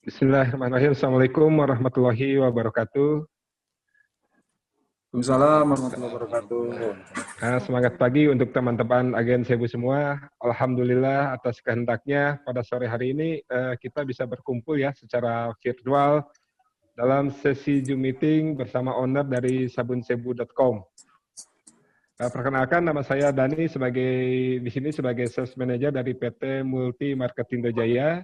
Bismillahirrahmanirrahim. Assalamualaikum warahmatullahi wabarakatuh. Waalaikumsalam warahmatullahi wabarakatuh. Semangat pagi untuk teman-teman agen Sebu semua. Alhamdulillah atas kehendaknya pada sore hari ini kita bisa berkumpul ya secara virtual dalam sesi Zoom meeting bersama owner dari sabunsebu.com. Perkenalkan, nama saya Dani di sini sebagai sales manager dari PT Multi Marketindo Jaya.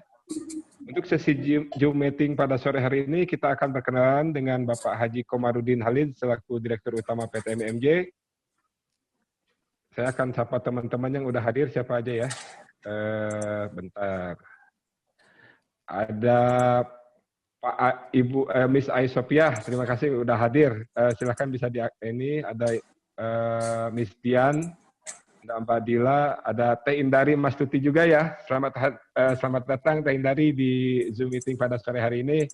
Untuk sesi Zoom meeting pada sore hari ini, kita akan berkenalan dengan Bapak Haji Komarudin Halid selaku Direktur Utama PT MMJ. Saya akan sapa teman-teman yang udah hadir, siapa aja ya. Bentar. Ada Pak Ibu Miss Aisopiah, terima kasih udah hadir. Silakan bisa ini ada Miss Dian, ada Mbak Dila, ada Teh Indari Mas Tuti juga ya. Selamat datang Teh Indari di Zoom meeting pada sore hari ini.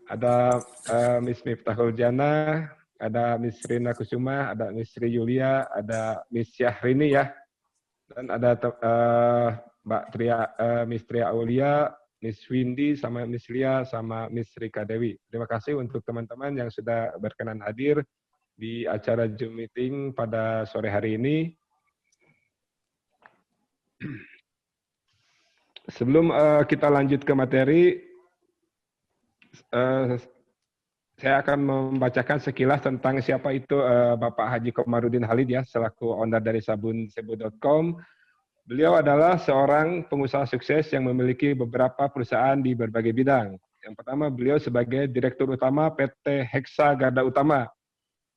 Ada Miss Miftahul Jana, ada Miss Rina Kusuma, ada Miss Sri Yulia, ada Miss Syahrini ya. Dan ada Mbak Miss Tria Aulia, Miss Windy, sama Miss Lia, sama Miss Rika Dewi. Terima kasih untuk teman-teman yang sudah berkenan hadir di acara Zoom meeting pada sore hari ini. Sebelum kita lanjut ke materi, saya akan membacakan sekilas tentang siapa itu Bapak Haji Komarudin Halid ya, selaku owner dari sabunsebu.com. Beliau adalah seorang pengusaha sukses yang memiliki beberapa perusahaan di berbagai bidang. Yang pertama, beliau sebagai Direktur Utama PT Hexa Garda Utama.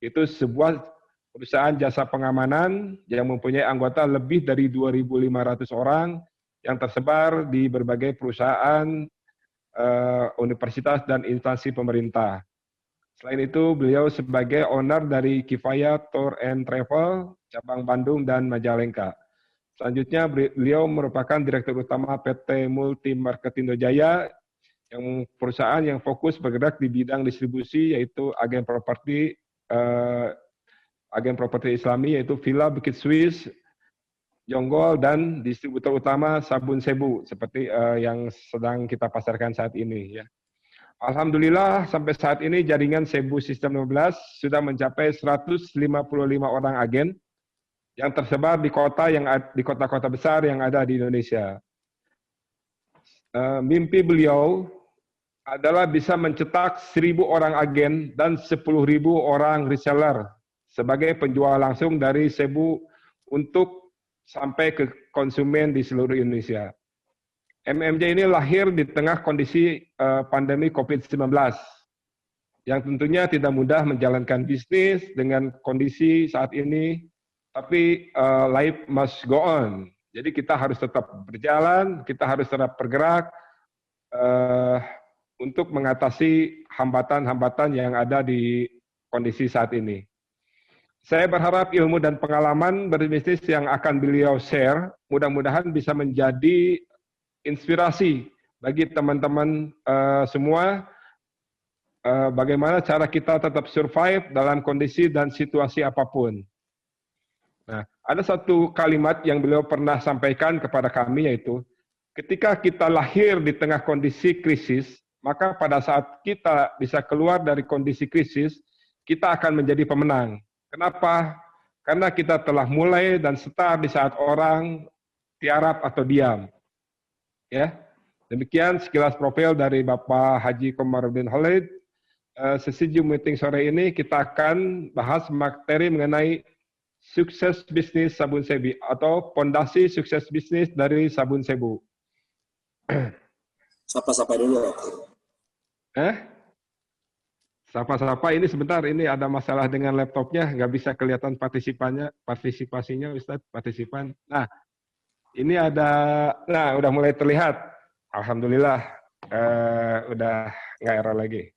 Itu sebuah perusahaan jasa pengamanan yang mempunyai anggota lebih dari 2.500 orang yang tersebar di berbagai perusahaan, universitas, dan instansi pemerintah. Selain itu, beliau sebagai owner dari Kifaya Tour and Travel, cabang Bandung dan Majalengka. Selanjutnya, beliau merupakan Direktur Utama PT Multi Marketindo Jaya, yang perusahaan yang fokus bergerak di bidang distribusi, yaitu agen properti Islami, yaitu Villa Bukit Swiss, Jonggol, dan distributor utama Sabun Sebu, seperti yang sedang kita pasarkan saat ini. Ya. Alhamdulillah, sampai saat ini jaringan Sebu Sistem 15 sudah mencapai 155 orang agen yang tersebar di kota-kota besar yang ada di Indonesia. Mimpi beliau adalah bisa mencetak 1.000 orang agen dan 10.000 orang reseller sebagai penjual langsung dari Sebu untuk sampai ke konsumen di seluruh Indonesia. MMJ ini lahir di tengah kondisi pandemi COVID-19, yang tentunya tidak mudah menjalankan bisnis dengan kondisi saat ini, tapi life must go on. Jadi kita harus tetap berjalan, kita harus tetap bergerak untuk mengatasi hambatan-hambatan yang ada di kondisi saat ini. Saya berharap ilmu dan pengalaman berbisnis yang akan beliau share mudah-mudahan bisa menjadi inspirasi bagi teman-teman semua bagaimana cara kita tetap survive dalam kondisi dan situasi apapun. Nah, ada satu kalimat yang beliau pernah sampaikan kepada kami, yaitu ketika kita lahir di tengah kondisi krisis, maka pada saat kita bisa keluar dari kondisi krisis, kita akan menjadi pemenang. Kenapa? Karena kita telah mulai dan start di saat orang tiarap atau diam. Ya, demikian sekilas profil dari Bapak Haji Komarudin Halid. Sesi Zoom meeting sore ini kita akan bahas materi mengenai sukses bisnis Sabun Sebu atau pondasi sukses bisnis dari Sabun Sebu. Sapa-sapa dulu. Sapa-sapa ini sebentar, ini ada masalah dengan laptopnya, nggak bisa kelihatan partisipasinya Ustadz, partisipan. Nah, ini udah mulai terlihat. Alhamdulillah, udah nggak error lagi.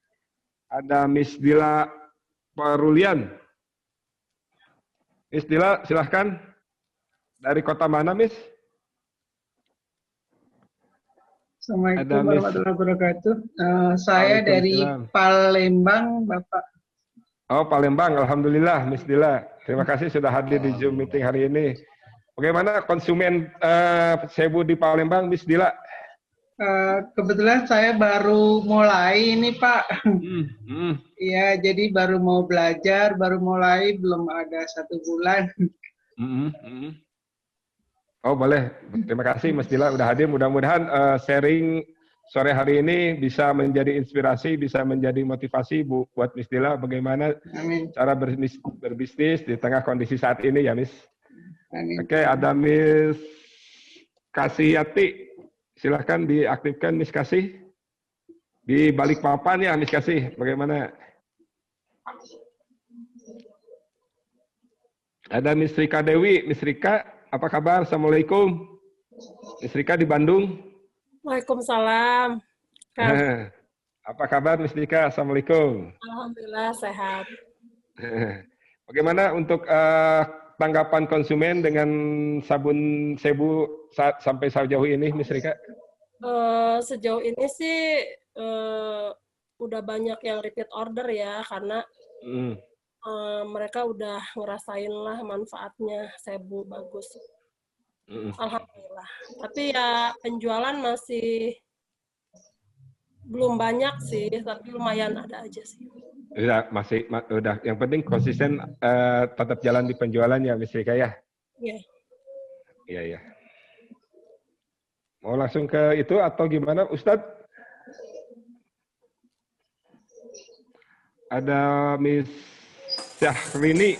Ada Miss Dila Perulian. Miss Dila, silahkan. Dari kota mana, Miss? Assalamualaikum warahmatullahi wabarakatuh. Saya dari Palembang, Bapak. Oh, Palembang. Alhamdulillah, Miss Dila. Terima kasih sudah hadir di Zoom meeting hari ini. Bagaimana konsumen Sebu di Palembang, Miss Dila? Kebetulan saya baru mulai ini Pak. Iya, jadi baru mau belajar, baru mulai, belum ada 1 bulan. Oh boleh, terima kasih Mas Dila udah hadir. Mudah-mudahan sharing sore hari ini bisa menjadi inspirasi, bisa menjadi motivasi buat Miss Dila bagaimana cara berbisnis di tengah kondisi saat ini ya Miss. Oke, ada Miss Kasiyati, silahkan diaktifkan Miss Kasih. Di Balikpapan ya Miss Kasih, bagaimana? Ada Miss Rika Dewi, Miss Rika. Apa kabar? Assalamualaikum. Miss Rika di Bandung. Waalaikumsalam. Apa kabar Miss Rika? Assalamualaikum. Alhamdulillah sehat. Bagaimana untuk tanggapan konsumen dengan sabun Sebu sampai sejauh ini Miss Rika? Sejauh ini sih udah banyak yang repeat order ya, karena mereka udah ngerasain lah manfaatnya Sebu bagus. Alhamdulillah. Tapi ya penjualan masih belum banyak sih, tapi lumayan ada aja sih. Udah yang penting konsisten tetap jalan di penjualan ya Miss Rika ya. Iya. Iya. Mau langsung ke itu atau gimana Ustadz? Ada Miss Syahrini.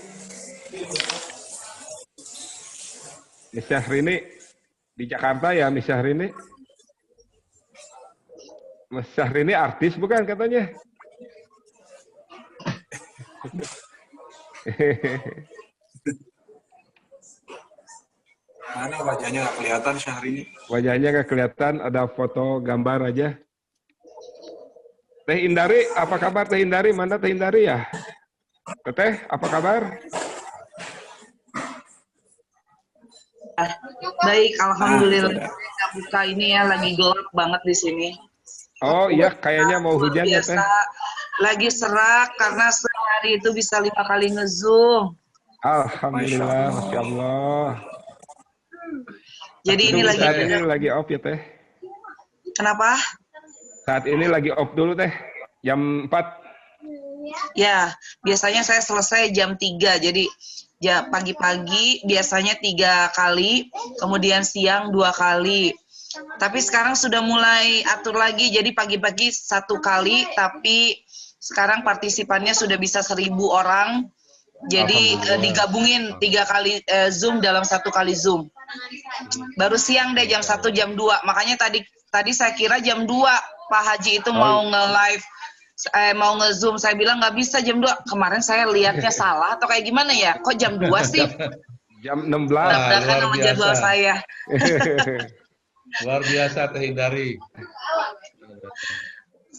Miss Syahrini di Jakarta ya Miss Syahrini. Miss Syahrini artis bukan katanya? Mana wajahnya nggak kelihatan Syahrini? Wajahnya nggak kelihatan, ada foto gambar aja. Teh Indari, apa kabar Teh Indari? Mana Teh Indari ya? Teteh, apa kabar? Baik, alhamdulillah. Kita buka ini ya, lagi gelap banget di sini. Oh iya, kayaknya mau hujan ya Teh. Lagi serak karena sehari itu bisa 5 kali nge-zoom. Alhamdulillah, Masya Allah. Jadi ini lagi off ya Teh. Kenapa? Saat ini lagi off dulu Teh, jam 4. Ya, biasanya saya selesai jam 3, jadi ya pagi-pagi biasanya 3 kali, kemudian siang 2 kali. Tapi sekarang sudah mulai atur lagi, jadi pagi-pagi 1 kali, tapi sekarang partisipannya sudah bisa 1.000 orang, jadi digabungin 3 kali Zoom dalam 1 kali Zoom. Baru siang deh jam 1, jam 2, makanya tadi saya kira jam 2 Pak Haji itu mau nge-live, mau nge-zoom, saya bilang nggak bisa jam 2. Kemarin saya lihatnya salah atau kayak gimana ya? Kok jam 2 sih? Jam 16. Tabrakan sama jadwal saya. Luar biasa Teh Indari.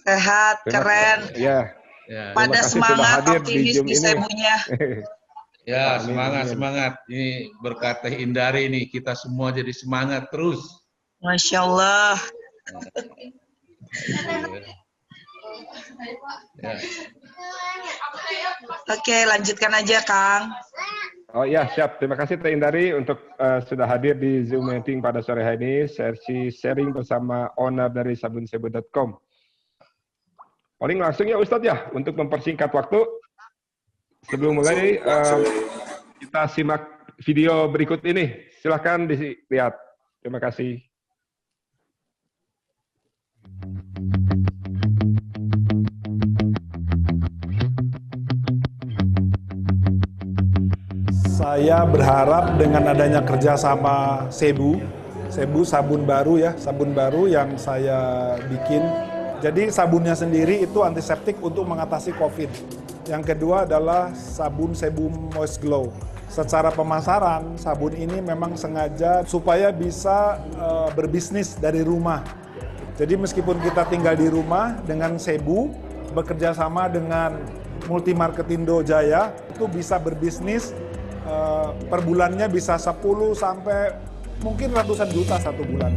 Sehat, keren. Ya. Pada semangat, optimis di Sebunya. Ya, semangat. Ini berkat Teh Indari nih, kita semua jadi semangat terus. Masya Allah. Ya. Oke, lanjutkan aja, Kang. Oh iya, siap. Terima kasih Teh Indari untuk sudah hadir di Zoom meeting pada sore hari ini, sesi sharing bersama owner dari sabunsebu.com. Paling langsung ya Ustadz ya, untuk mempersingkat waktu. Sebelum mulai, kita simak video berikut ini. Silahkan dilihat. Terima kasih. Saya berharap dengan adanya kerjasama Sebu sabun baru ya, sabun baru yang saya bikin. Jadi sabunnya sendiri itu antiseptik untuk mengatasi COVID. Yang kedua adalah sabun Sebu Moist Glow. Secara pemasaran, sabun ini memang sengaja supaya bisa berbisnis dari rumah. Jadi meskipun kita tinggal di rumah dengan Sebu, bekerja sama dengan Multimarketindo Jaya, itu bisa berbisnis per bulannya bisa 10 sampai mungkin ratusan juta satu bulan.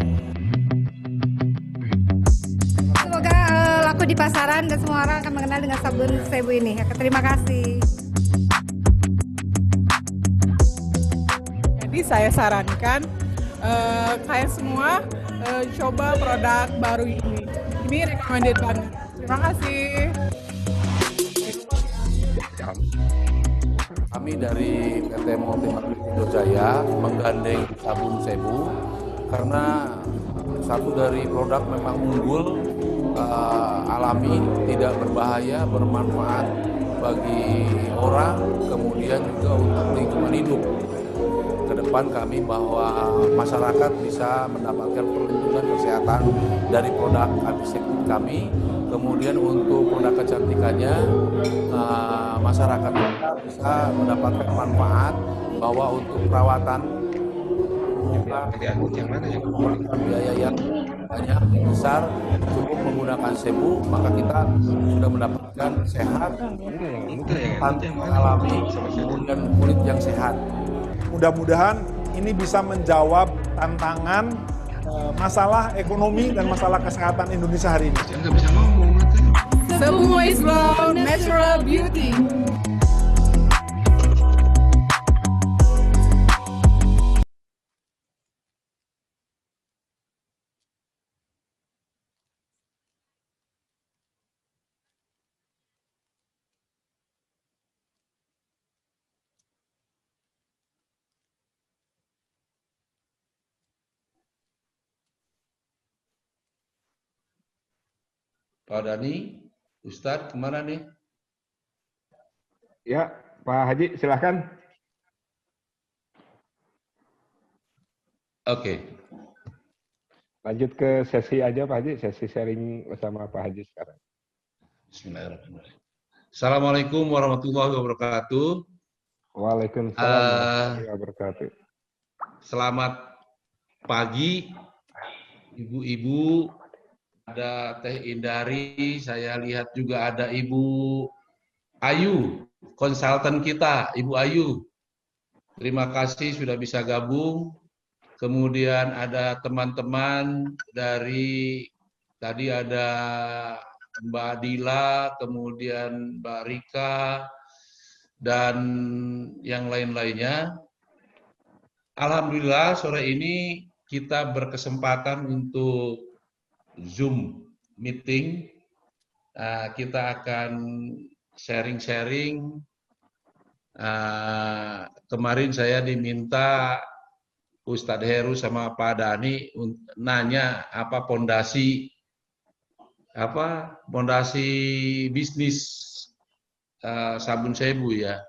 Semoga laku di pasaran dan semua orang akan mengenal dengan sabun Sebu ini. Terima kasih. Jadi saya sarankan kalian semua coba produk baru ini. Ini recommended banget. Terima kasih. Kami dari PT Multi Marketing Indo Jaya menggandeng sabun Sebu karena satu dari produk memang unggul, alami, tidak berbahaya, bermanfaat bagi orang, kemudian juga untuk lingkungan hidup. Ke depan kami bahwa masyarakat bisa mendapatkan perlindungan kesehatan dari produk antiseptik kami. Kemudian untuk produk kecantikannya, masyarakat kita bisa mendapatkan manfaat bahwa untuk perawatan biaya yang banyak, yang besar, cukup menggunakan Sebu, maka kita sudah mendapatkan sehat, tanpa mengalami kemudian kulit yang sehat. Mudah-mudahan ini bisa menjawab tantangan masalah ekonomi dan masalah kesehatan Indonesia hari ini. Sebu Waste Flow Natural Beauty. Pak Dhani, Ustadz kemana nih? Ya, Pak Haji, silahkan. Oke. Lanjut ke sesi aja Pak Haji, sesi sharing bersama Pak Haji sekarang. Bismillahirrahmanirrahim. Assalamualaikum warahmatullahi wabarakatuh. Waalaikumsalam warahmatullahi wabarakatuh. Selamat pagi, ibu-ibu. Ada Teh Indari, saya lihat juga ada Ibu Ayu, konsultan kita, Ibu Ayu. Terima kasih sudah bisa gabung. Kemudian ada teman-teman dari, tadi ada Mbak Dila, kemudian Mbak Rika, dan yang lain-lainnya. Alhamdulillah sore ini kita berkesempatan untuk Zoom meeting. Kita akan sharing-sharing. Kemarin saya diminta Ustadz Heru sama Pak Dhani nanya apa pondasi bisnis sabun Sebu ya,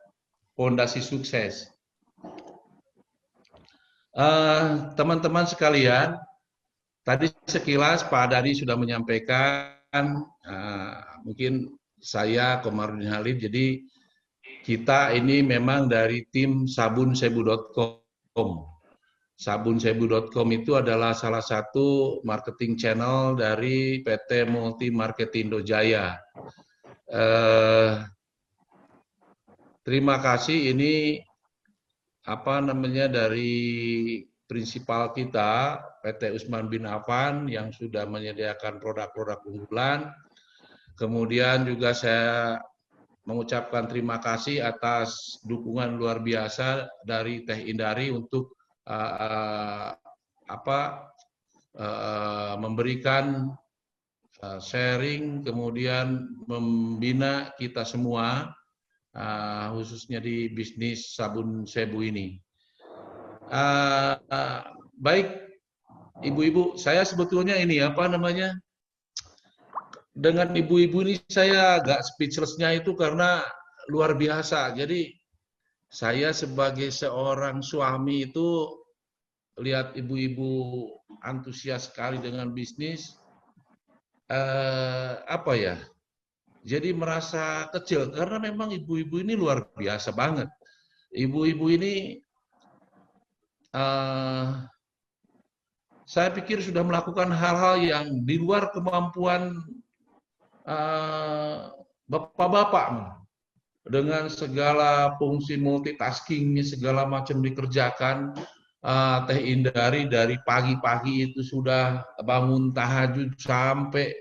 pondasi sukses. Teman-teman sekalian, tadi sekilas Pak Dhani sudah menyampaikan, mungkin saya Komarudin Halid, jadi kita ini memang dari tim sabunsebu.com. Sabunsebu.com itu adalah salah satu marketing channel dari PT Multi Marketing Indo Jaya. Terima kasih, ini dari prinsipal kita, PT Usman bin Affan yang sudah menyediakan produk-produk unggulan. Kemudian juga saya mengucapkan terima kasih atas dukungan luar biasa dari Teh Indari untuk memberikan sharing, kemudian membina kita semua, khususnya di bisnis sabun Sebu ini. Baik, ibu-ibu, saya sebetulnya ini dengan ibu-ibu ini saya agak speechless-nya itu karena luar biasa. Jadi saya sebagai seorang suami itu lihat ibu-ibu antusias sekali dengan bisnis, jadi merasa kecil karena memang ibu-ibu ini luar biasa banget. Ibu-ibu ini saya pikir sudah melakukan hal-hal yang di luar kemampuan bapak-bapak. Dengan segala fungsi multitaskingnya, segala macam dikerjakan. Teh Indari dari pagi-pagi itu sudah bangun tahajud sampai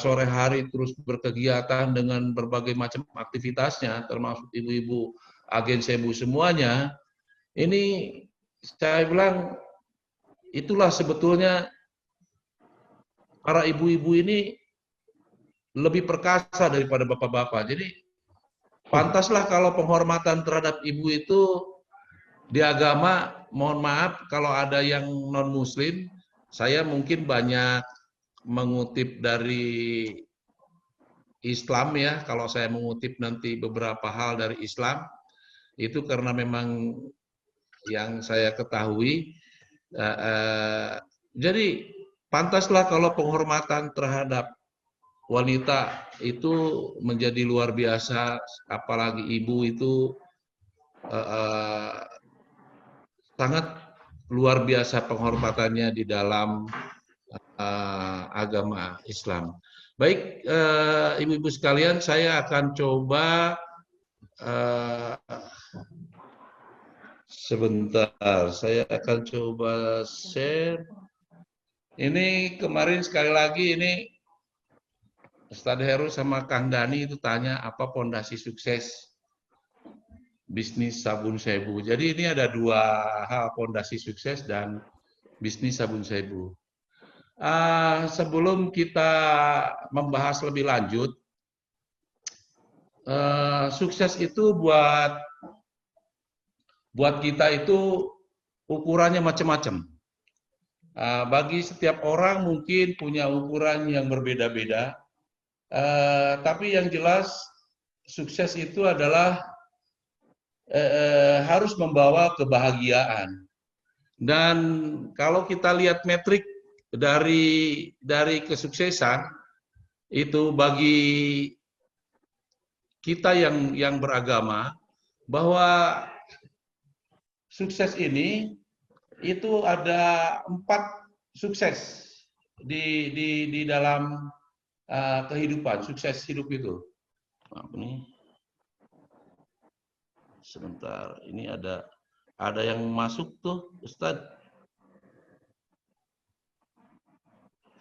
sore hari terus berkegiatan dengan berbagai macam aktivitasnya, termasuk ibu-ibu agen Sebu semuanya. Ini saya bilang itulah sebetulnya para ibu-ibu ini lebih perkasa daripada bapak-bapak. Jadi pantaslah kalau penghormatan terhadap ibu itu di agama, mohon maaf kalau ada yang non-muslim, saya mungkin banyak mengutip dari Islam ya, kalau saya mengutip nanti beberapa hal dari Islam, itu karena memang yang saya ketahui. Jadi pantaslah kalau penghormatan terhadap wanita itu menjadi luar biasa, apalagi ibu itu sangat luar biasa penghormatannya di dalam agama Islam. Baik, ibu-ibu sekalian, saya akan coba sebentar, saya akan coba share. Ini kemarin sekali lagi ini Ustadz Heru sama Kang Dani itu tanya apa pondasi sukses bisnis Sabun Sebu. Jadi ini ada dua hal, pondasi sukses dan bisnis Sabun Sebu. Sebelum kita membahas lebih lanjut, sukses itu buat kita itu ukurannya macam-macam. Bagi setiap orang mungkin punya ukuran yang berbeda-beda. Tapi yang jelas sukses itu adalah harus membawa kebahagiaan. Dan kalau kita lihat metrik dari kesuksesan itu bagi kita yang beragama, bahwa sukses ini itu ada 4 sukses di dalam kehidupan, sukses hidup itu. Maaf nih. Sebentar, ini ada yang masuk tuh, Ustadz.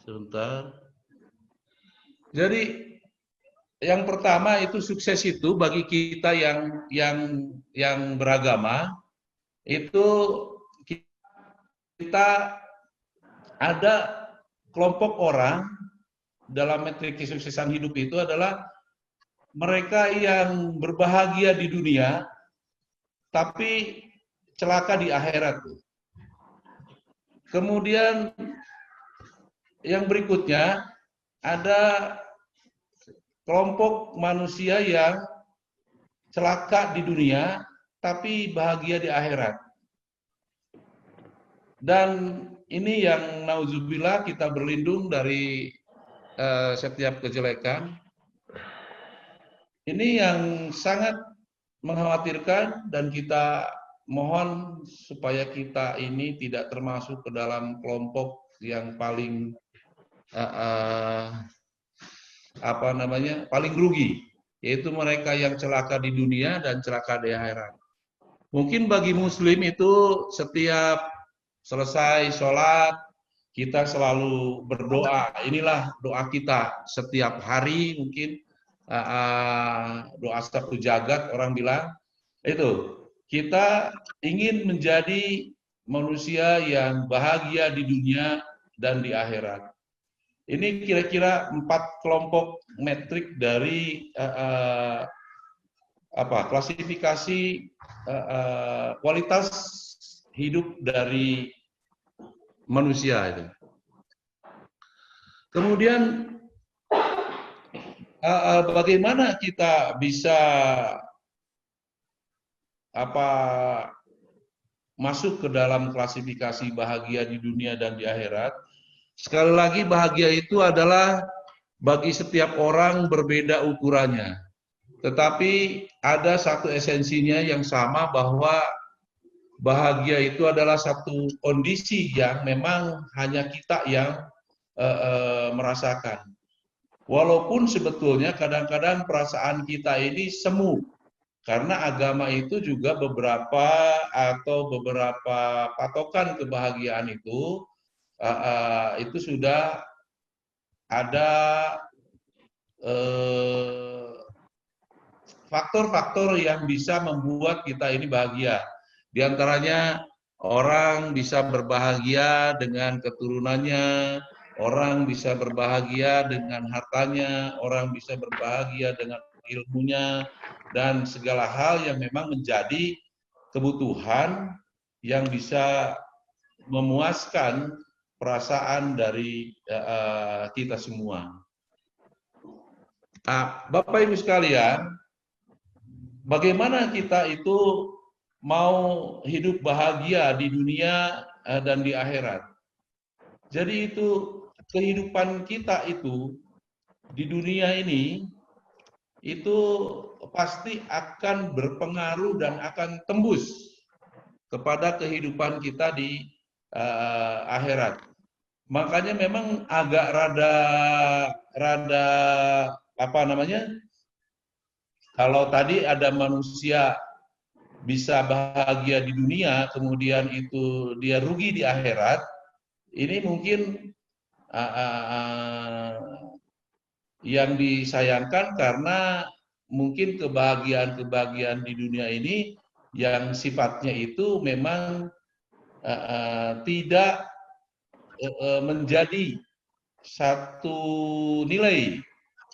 Sebentar. Jadi yang pertama itu sukses itu bagi kita yang beragama, itu kita ada kelompok orang dalam metrik kesuksesan hidup itu adalah mereka yang berbahagia di dunia, tapi celaka di akhirat. Kemudian yang berikutnya ada kelompok manusia yang celaka di dunia, tapi bahagia di akhirat. Dan ini yang nauzubillah kita berlindung dari setiap kejelekan. Ini yang sangat mengkhawatirkan dan kita mohon supaya kita ini tidak termasuk ke dalam kelompok yang paling paling rugi, yaitu mereka yang celaka di dunia dan celaka di akhirat. Mungkin bagi muslim itu setiap selesai sholat kita selalu berdoa. Inilah doa kita setiap hari, mungkin doa Sabtu Jagat orang bilang itu. Kita ingin menjadi manusia yang bahagia di dunia dan di akhirat. Ini kira-kira 4 kelompok metrik dari klasifikasi kualitas hidup dari manusia itu. Kemudian bagaimana kita bisa masuk ke dalam klasifikasi bahagia di dunia dan di akhirat? Sekali lagi, bahagia itu adalah bagi setiap orang berbeda ukurannya. Tetapi ada satu esensinya yang sama, bahwa bahagia itu adalah satu kondisi yang memang hanya kita yang merasakan. Walaupun sebetulnya kadang-kadang perasaan kita ini semu. Karena agama itu juga beberapa patokan kebahagiaan itu sudah ada faktor-faktor yang bisa membuat kita ini bahagia. Di antaranya orang bisa berbahagia dengan keturunannya, orang bisa berbahagia dengan hartanya, orang bisa berbahagia dengan ilmunya, dan segala hal yang memang menjadi kebutuhan yang bisa memuaskan perasaan dari kita semua. Nah, Bapak Ibu sekalian, bagaimana kita itu mau hidup bahagia di dunia dan di akhirat. Jadi itu kehidupan kita itu di dunia ini itu pasti akan berpengaruh dan akan tembus kepada kehidupan kita di akhirat. Makanya memang agak rada apa namanya? Kalau tadi ada manusia bisa bahagia di dunia, kemudian itu dia rugi di akhirat, ini mungkin yang disayangkan karena mungkin kebahagiaan di dunia ini yang sifatnya itu memang tidak menjadi satu nilai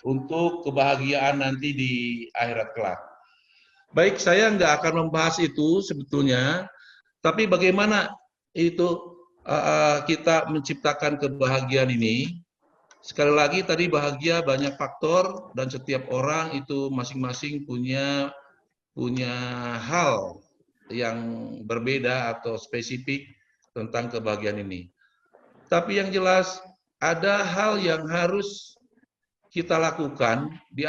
untuk kebahagiaan nanti di akhirat kelak. Baik, saya nggak akan membahas itu sebetulnya, tapi bagaimana itu kita menciptakan kebahagiaan ini. Sekali lagi tadi bahagia banyak faktor dan setiap orang itu masing-masing punya hal yang berbeda atau spesifik tentang kebahagiaan ini. Tapi yang jelas ada hal yang harus kita lakukan, di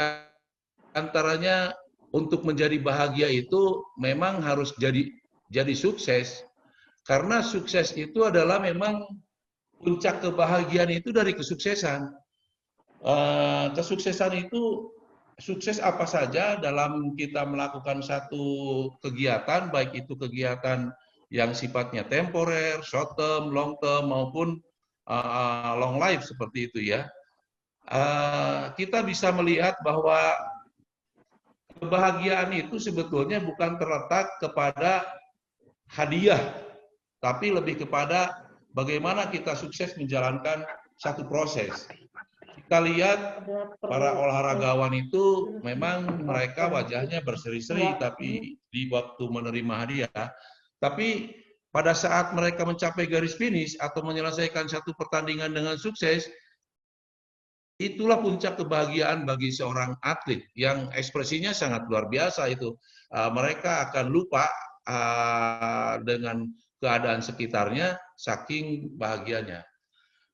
antaranya untuk menjadi bahagia itu memang harus jadi sukses. Karena sukses itu adalah memang puncak kebahagiaan itu dari kesuksesan. Kesuksesan itu sukses apa saja dalam kita melakukan satu kegiatan, baik itu kegiatan yang sifatnya temporer, short term, long term, maupun long life seperti itu ya. Kita bisa melihat bahwa kebahagiaan itu sebetulnya bukan terletak kepada hadiah, tapi lebih kepada bagaimana kita sukses menjalankan satu proses. Kita lihat para olahragawan itu memang mereka wajahnya berseri-seri tapi di waktu menerima hadiah. Tapi pada saat mereka mencapai garis finish atau menyelesaikan satu pertandingan dengan sukses, itulah puncak kebahagiaan bagi seorang atlet yang ekspresinya sangat luar biasa itu. Mereka akan lupa dengan keadaan sekitarnya saking bahagianya.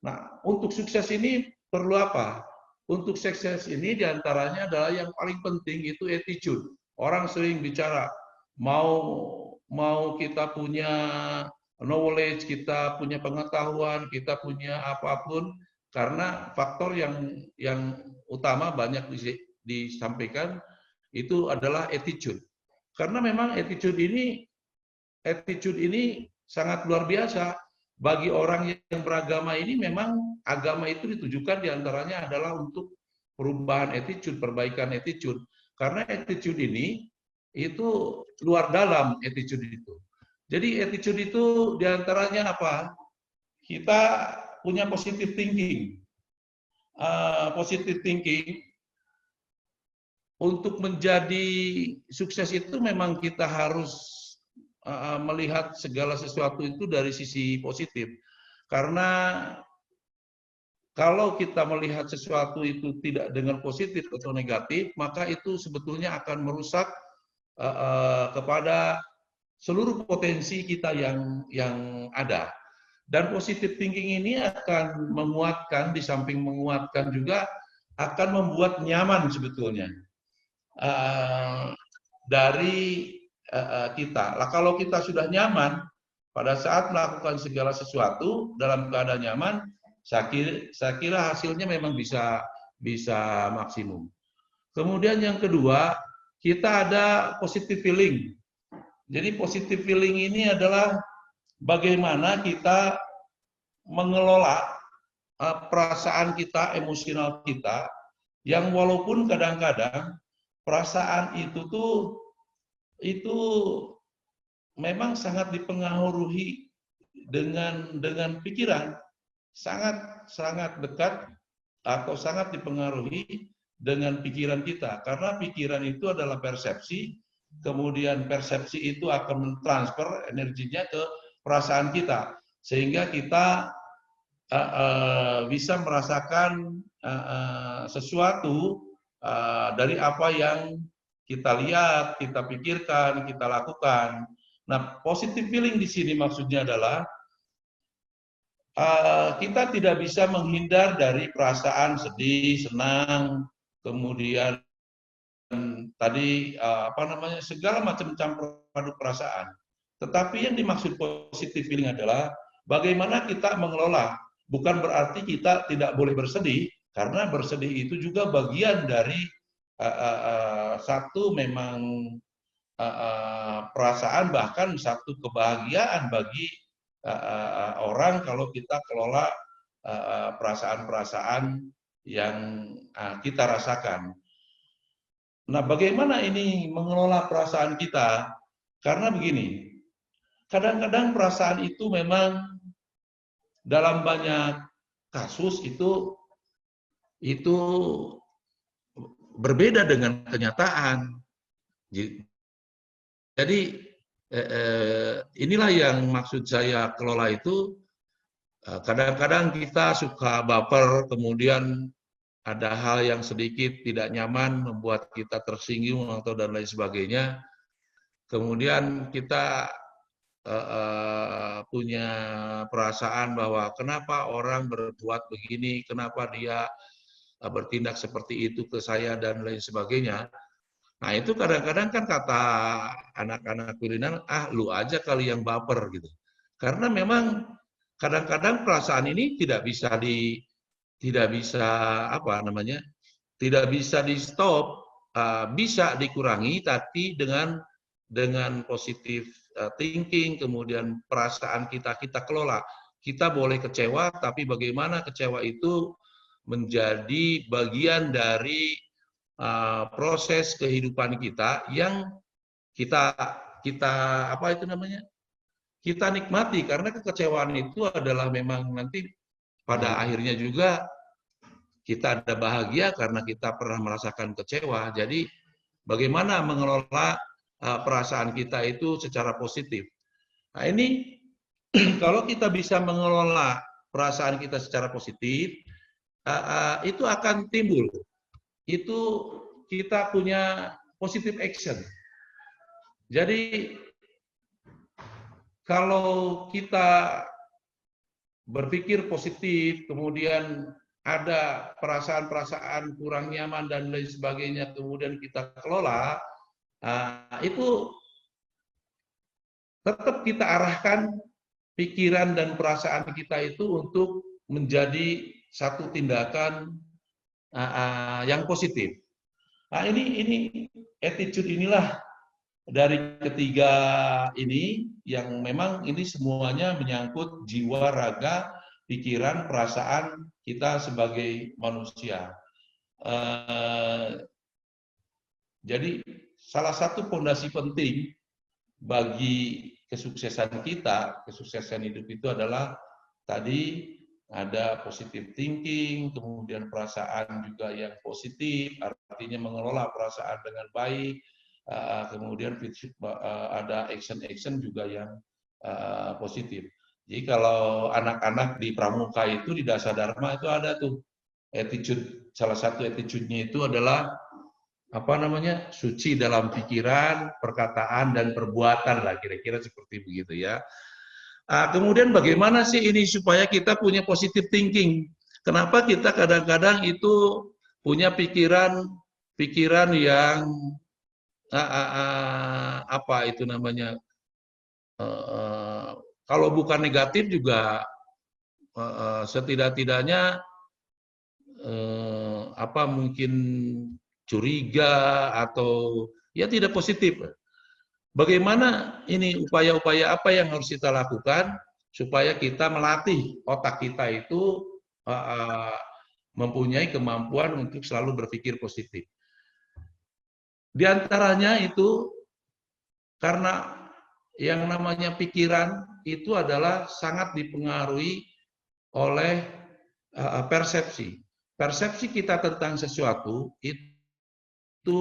Nah, untuk sukses ini perlu apa? Untuk sukses ini diantaranya adalah yang paling penting itu attitude. Orang sering bicara mau kita punya knowledge, kita punya pengetahuan, kita punya apapun, karena faktor yang utama banyak disampaikan itu adalah attitude. Karena memang attitude ini sangat luar biasa. Bagi orang yang beragama ini memang agama itu ditujukan diantaranya adalah untuk perubahan attitude, perbaikan attitude. Karena attitude ini itu luar dalam attitude itu. Jadi attitude itu diantaranya apa? Kita punya positive thinking. Positive thinking untuk menjadi sukses itu memang kita harus melihat segala sesuatu itu dari sisi positif. Karena kalau kita melihat sesuatu itu tidak dengan positif atau negatif, maka itu sebetulnya akan merusak kepada seluruh potensi kita yang ada. Dan positive thinking ini akan menguatkan, di samping menguatkan juga akan membuat nyaman sebetulnya dari kita. Lah kalau kita sudah nyaman pada saat melakukan segala sesuatu dalam keadaan nyaman, saya kira hasilnya memang bisa maksimum. Kemudian yang kedua, kita ada positive feeling. Jadi positive feeling ini adalah bagaimana kita mengelola perasaan kita, emosional kita, yang walaupun kadang-kadang perasaan itu memang sangat dipengaruhi dengan pikiran, sangat sangat dekat atau sangat dipengaruhi dengan pikiran kita, karena pikiran itu adalah persepsi, kemudian persepsi itu akan mentransfer energinya ke perasaan kita, sehingga kita bisa merasakan sesuatu dari apa yang kita lihat, kita pikirkan, kita lakukan. Nah, positive feeling di sini maksudnya adalah kita tidak bisa menghindar dari perasaan sedih, senang, kemudian tadi segala macam campur aduk perasaan. Tetapi yang dimaksud positive feeling adalah bagaimana kita mengelola. Bukan berarti kita tidak boleh bersedih, karena bersedih itu juga bagian dari satu memang perasaan, bahkan satu kebahagiaan bagi orang kalau kita kelola perasaan-perasaan yang kita rasakan. Nah, bagaimana ini mengelola perasaan kita? Karena begini, kadang-kadang perasaan itu memang dalam banyak kasus itu berbeda dengan kenyataan. Jadi inilah yang maksud saya kelola itu. Kadang-kadang kita suka baper, kemudian ada hal yang sedikit tidak nyaman membuat kita tersinggung atau dan lain sebagainya. Kemudian kita punya perasaan bahwa kenapa orang berbuat begini, kenapa dia bertindak seperti itu ke saya dan lain sebagainya. Nah, itu kadang-kadang kan kata anak-anak kuliner, lu aja kali yang baper gitu. Karena memang kadang-kadang perasaan ini tidak bisa di stop, bisa dikurangi, tapi dengan positif thinking, kemudian perasaan kita kelola. Kita boleh kecewa, tapi bagaimana kecewa itu menjadi bagian dari proses kehidupan kita yang kita nikmati, karena kekecewaan itu adalah memang nanti pada akhirnya juga kita ada bahagia karena kita pernah merasakan kecewa. Jadi bagaimana mengelola perasaan kita itu secara positif. Nah, ini kalau kita bisa mengelola perasaan kita secara positif, itu akan timbul. Itu kita punya positive action. Jadi kalau kita berpikir positif, kemudian ada perasaan-perasaan kurang nyaman dan lain sebagainya, kemudian kita kelola, itu tetap kita arahkan pikiran dan perasaan kita itu untuk menjadi satu tindakan yang positif. Nah, ini attitude inilah dari ketiga ini yang memang ini semuanya menyangkut jiwa, raga, pikiran, perasaan kita sebagai manusia. Jadi salah satu fondasi penting bagi kesuksesan kita, kesuksesan hidup itu adalah tadi ada positive thinking, kemudian perasaan juga yang positif, artinya mengelola perasaan dengan baik, kemudian ada action-action juga yang positif. Jadi kalau anak-anak di pramuka itu di Dasa Dharma itu ada tuh attitude, salah satu attitude-nya itu adalah suci dalam pikiran, perkataan, dan perbuatan lah, kira-kira seperti begitu ya. Kemudian bagaimana sih ini supaya kita punya positive thinking? Kenapa kita kadang-kadang itu punya pikiran yang kalau bukan negatif juga setidak-tidaknya mungkin curiga atau ya tidak positif. Bagaimana ini upaya-upaya apa yang harus kita lakukan supaya kita melatih otak kita itu mempunyai kemampuan untuk selalu berpikir positif. Di antaranya itu karena yang namanya pikiran itu adalah sangat dipengaruhi oleh persepsi. Persepsi kita tentang sesuatu itu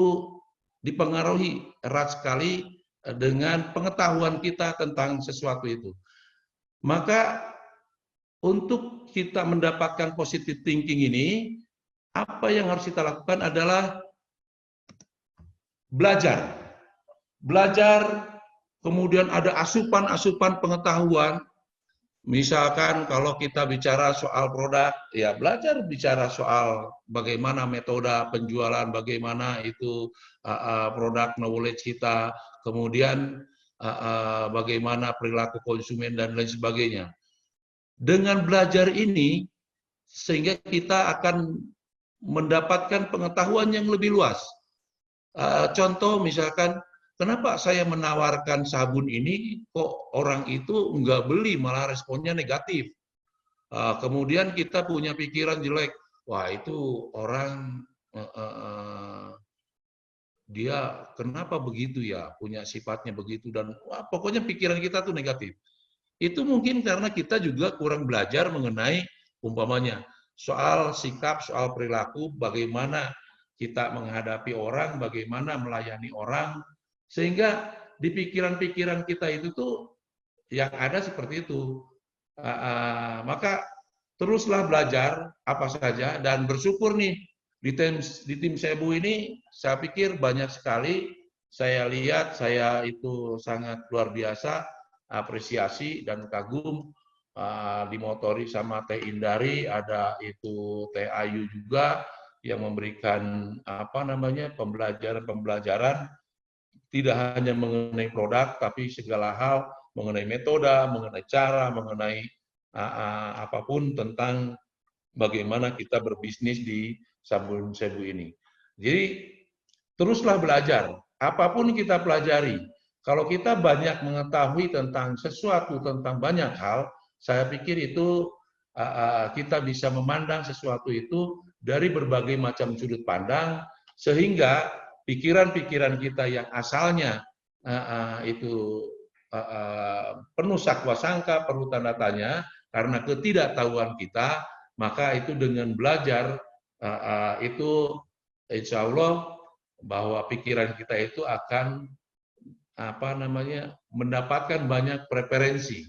dipengaruhi erat sekali dengan pengetahuan kita tentang sesuatu itu. Maka untuk kita mendapatkan positive thinking ini, apa yang harus kita lakukan adalah belajar. Belajar, kemudian ada asupan-asupan pengetahuan. Misalkan kalau kita bicara soal produk, ya belajar bicara soal bagaimana metode penjualan, bagaimana itu produk knowledge kita, kemudian bagaimana perilaku konsumen dan lain sebagainya. Dengan belajar ini, sehingga kita akan mendapatkan pengetahuan yang lebih luas. Contoh misalkan, kenapa saya menawarkan sabun ini, kok orang itu nggak beli, malah responnya negatif. Kemudian kita punya pikiran jelek, wah itu orang, dia kenapa begitu ya, punya sifatnya begitu, dan wah, pokoknya pikiran kita tuh negatif. Itu mungkin karena kita juga kurang belajar mengenai umpamanya soal sikap, soal perilaku, bagaimana kita menghadapi orang, bagaimana melayani orang, sehingga di pikiran-pikiran kita itu tuh yang ada seperti itu. Maka teruslah belajar apa saja, dan bersyukur nih di tim Cebu ini, saya pikir banyak sekali saya lihat, saya itu sangat luar biasa apresiasi dan kagum, dimotori sama Teh Indari, ada itu Teh Ayu juga yang memberikan pembelajaran tidak hanya mengenai produk, tapi segala hal mengenai metode, mengenai cara, mengenai apapun tentang bagaimana kita berbisnis di Sabun Cebu ini. Jadi teruslah belajar, apapun kita pelajari. Kalau kita banyak mengetahui tentang sesuatu, tentang banyak hal, saya pikir itu kita bisa memandang sesuatu itu dari berbagai macam sudut pandang, sehingga pikiran-pikiran kita yang asalnya itu penuh sakwasangka, penuh tanda tanya, karena ketidaktahuan kita, maka itu dengan belajar, itu insya Allah bahwa pikiran kita itu akan mendapatkan banyak preferensi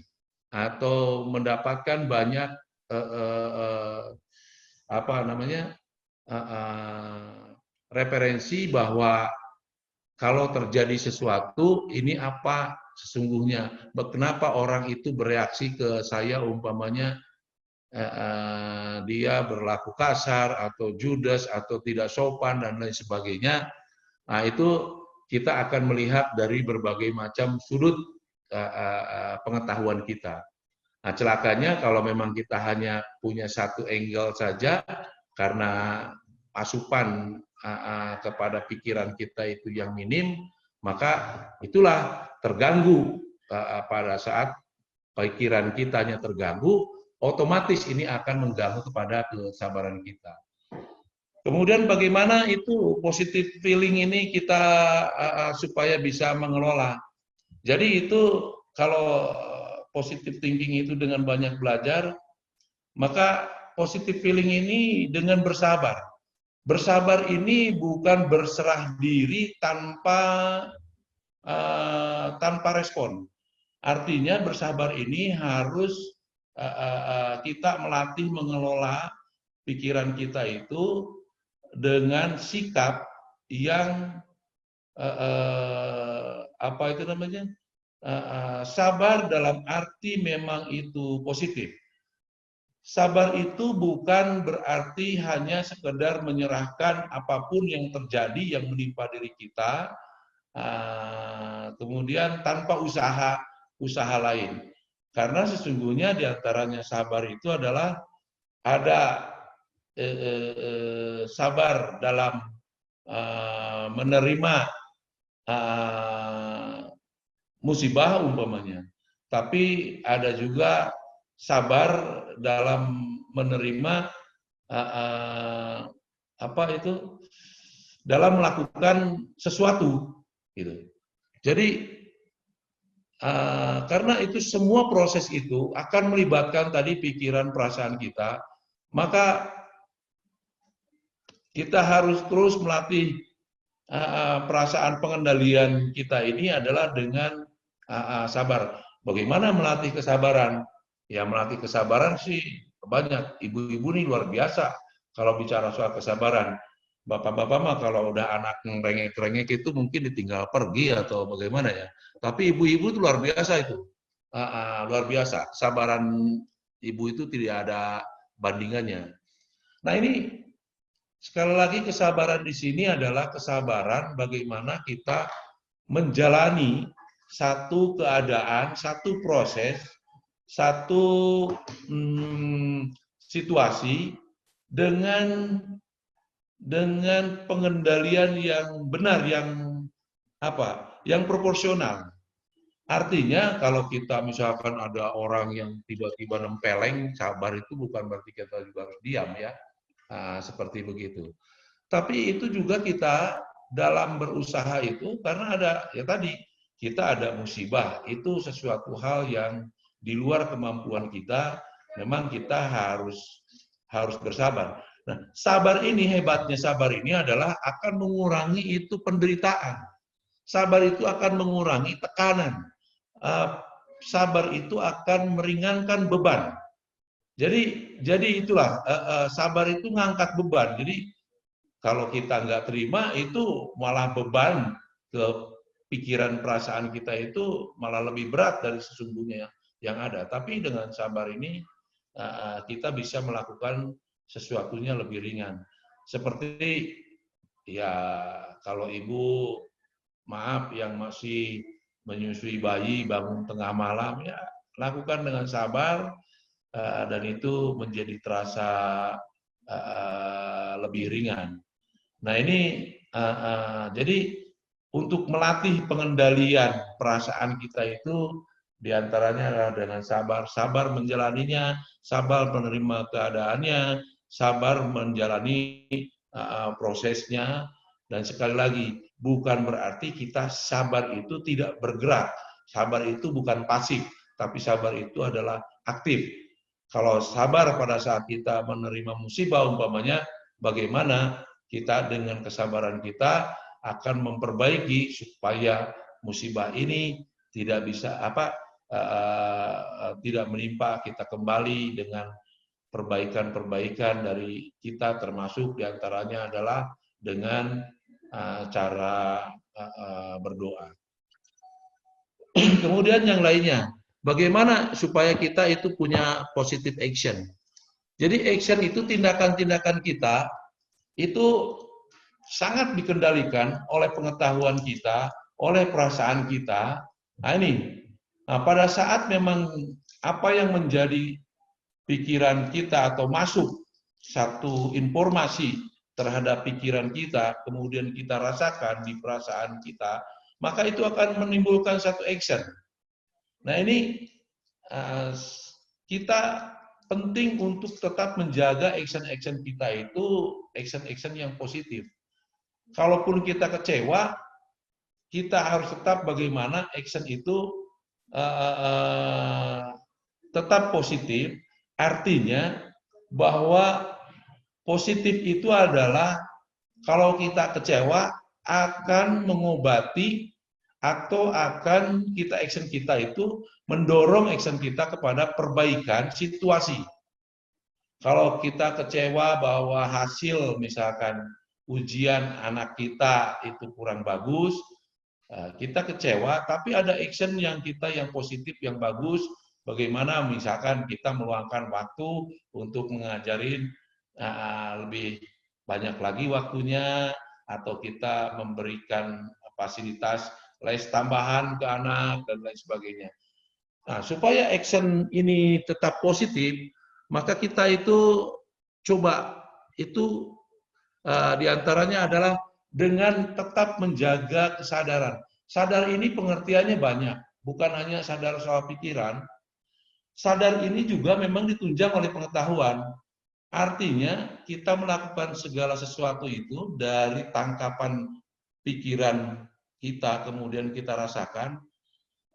atau mendapatkan banyak referensi bahwa kalau terjadi sesuatu ini apa sesungguhnya, kenapa orang itu bereaksi ke saya, umpamanya dia berlaku kasar atau judes atau tidak sopan dan lain sebagainya. Nah, itu kita akan melihat dari berbagai macam sudut pengetahuan kita. Nah, celakanya kalau memang kita hanya punya satu angle saja, karena asupan kepada pikiran kita itu yang minim, maka itulah terganggu. Pada saat pikiran kitanya terganggu, otomatis ini akan mengganggu kepada kesabaran kita. Kemudian bagaimana itu positive feeling ini kita supaya bisa mengelola. Jadi itu kalau positive thinking itu dengan banyak belajar, maka positive feeling ini dengan bersabar. Bersabar ini bukan berserah diri tanpa respon. Artinya bersabar ini harus kita melatih mengelola pikiran kita itu dengan sikap yang sabar dalam arti memang itu positif. Sabar itu bukan berarti hanya sekedar menyerahkan apapun yang terjadi yang menimpa diri kita, kemudian tanpa usaha lain. Karena sesungguhnya diantaranya sabar itu adalah ada sabar dalam menerima musibah umpamanya, tapi ada juga sabar dalam menerima dalam melakukan sesuatu gitu. Jadi karena itu semua proses itu akan melibatkan tadi pikiran perasaan kita, Maka kita harus terus melatih perasaan pengendalian kita ini adalah dengan sabar. Bagaimana melatih kesabaran? Ya, melatih kesabaran sih banyak. Ibu-ibu ini luar biasa kalau bicara soal kesabaran. Bapak-bapak mah kalau udah anak ngerengek-rengek itu mungkin ditinggal pergi atau bagaimana ya. Tapi ibu-ibu itu luar biasa itu. Luar biasa. Kesabaran ibu itu tidak ada bandingannya. Nah, ini sekali lagi kesabaran di sini adalah kesabaran bagaimana kita menjalani satu keadaan, satu proses, satu situasi dengan pengendalian yang benar, yang proporsional. Artinya kalau kita misalkan ada orang yang tiba-tiba nempeleng, sabar itu bukan berarti kita juga harus diam ya. Seperti begitu. Tapi itu juga kita dalam berusaha itu karena ada ya tadi kita ada musibah, itu sesuatu hal yang di luar kemampuan kita, memang kita harus bersabar. Nah, sabar ini, hebatnya sabar ini adalah akan mengurangi itu penderitaan. Sabar itu akan mengurangi tekanan. Sabar itu akan meringankan beban. Jadi itulah sabar itu ngangkat beban. Jadi kalau kita nggak terima itu malah beban ke pikiran perasaan kita itu malah lebih berat dari sesungguhnya yang ada. Tapi dengan sabar ini kita bisa melakukan sesuatunya lebih ringan. Seperti ya kalau ibu maaf yang masih menyusui bayi bangun tengah malam ya lakukan dengan sabar. Dan itu menjadi terasa lebih ringan. Nah ini jadi untuk melatih pengendalian perasaan kita itu diantaranya adalah dengan sabar menjalaninya, sabar menerima keadaannya, sabar menjalani prosesnya, dan sekali lagi bukan berarti kita sabar itu tidak bergerak, sabar itu bukan pasif, tapi sabar itu adalah aktif. Kalau sabar pada saat kita menerima musibah umpamanya, bagaimana kita dengan kesabaran kita akan memperbaiki supaya musibah ini tidak bisa tidak menimpa kita kembali dengan perbaikan-perbaikan dari kita, termasuk diantaranya adalah dengan cara berdoa. Kemudian yang lainnya, bagaimana supaya kita itu punya positive action. Jadi action itu tindakan-tindakan kita itu sangat dikendalikan oleh pengetahuan kita, oleh perasaan kita. Nah ini, pada saat memang apa yang menjadi pikiran kita atau masuk satu informasi terhadap pikiran kita, kemudian kita rasakan di perasaan kita, maka itu akan menimbulkan satu action. Nah ini kita penting untuk tetap menjaga action-action kita itu action-action yang positif. Kalaupun kita kecewa, kita harus tetap bagaimana action itu tetap positif. Artinya bahwa positif itu adalah kalau kita kecewa akan mengobati atau akan action kita itu mendorong action kita kepada perbaikan situasi. Kalau kita kecewa bahwa hasil misalkan ujian anak kita itu kurang bagus, kita kecewa, tapi ada action yang kita yang positif, yang bagus, bagaimana misalkan kita meluangkan waktu untuk mengajarin lebih banyak lagi waktunya, atau kita memberikan fasilitas les tambahan ke anak, dan lain sebagainya. Nah, supaya action ini tetap positif, maka kita itu coba, itu diantaranya adalah dengan tetap menjaga kesadaran. Sadar ini pengertiannya banyak, bukan hanya sadar soal pikiran. Sadar ini juga memang ditunjang oleh pengetahuan. Artinya kita melakukan segala sesuatu itu dari tangkapan pikiran kita, kemudian kita rasakan,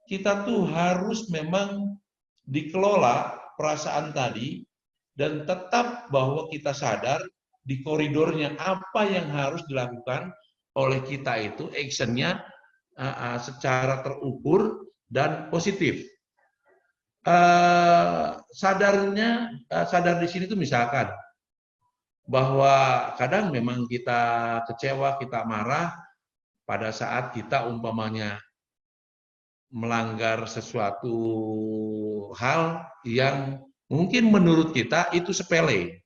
kita tuh harus memang dikelola perasaan tadi dan tetap bahwa kita sadar di koridornya apa yang harus dilakukan oleh kita itu actionnya secara terukur dan positif. Sadar di sini itu misalkan bahwa kadang memang kita kecewa, kita marah pada saat kita umpamanya melanggar sesuatu hal yang mungkin menurut kita itu sepele.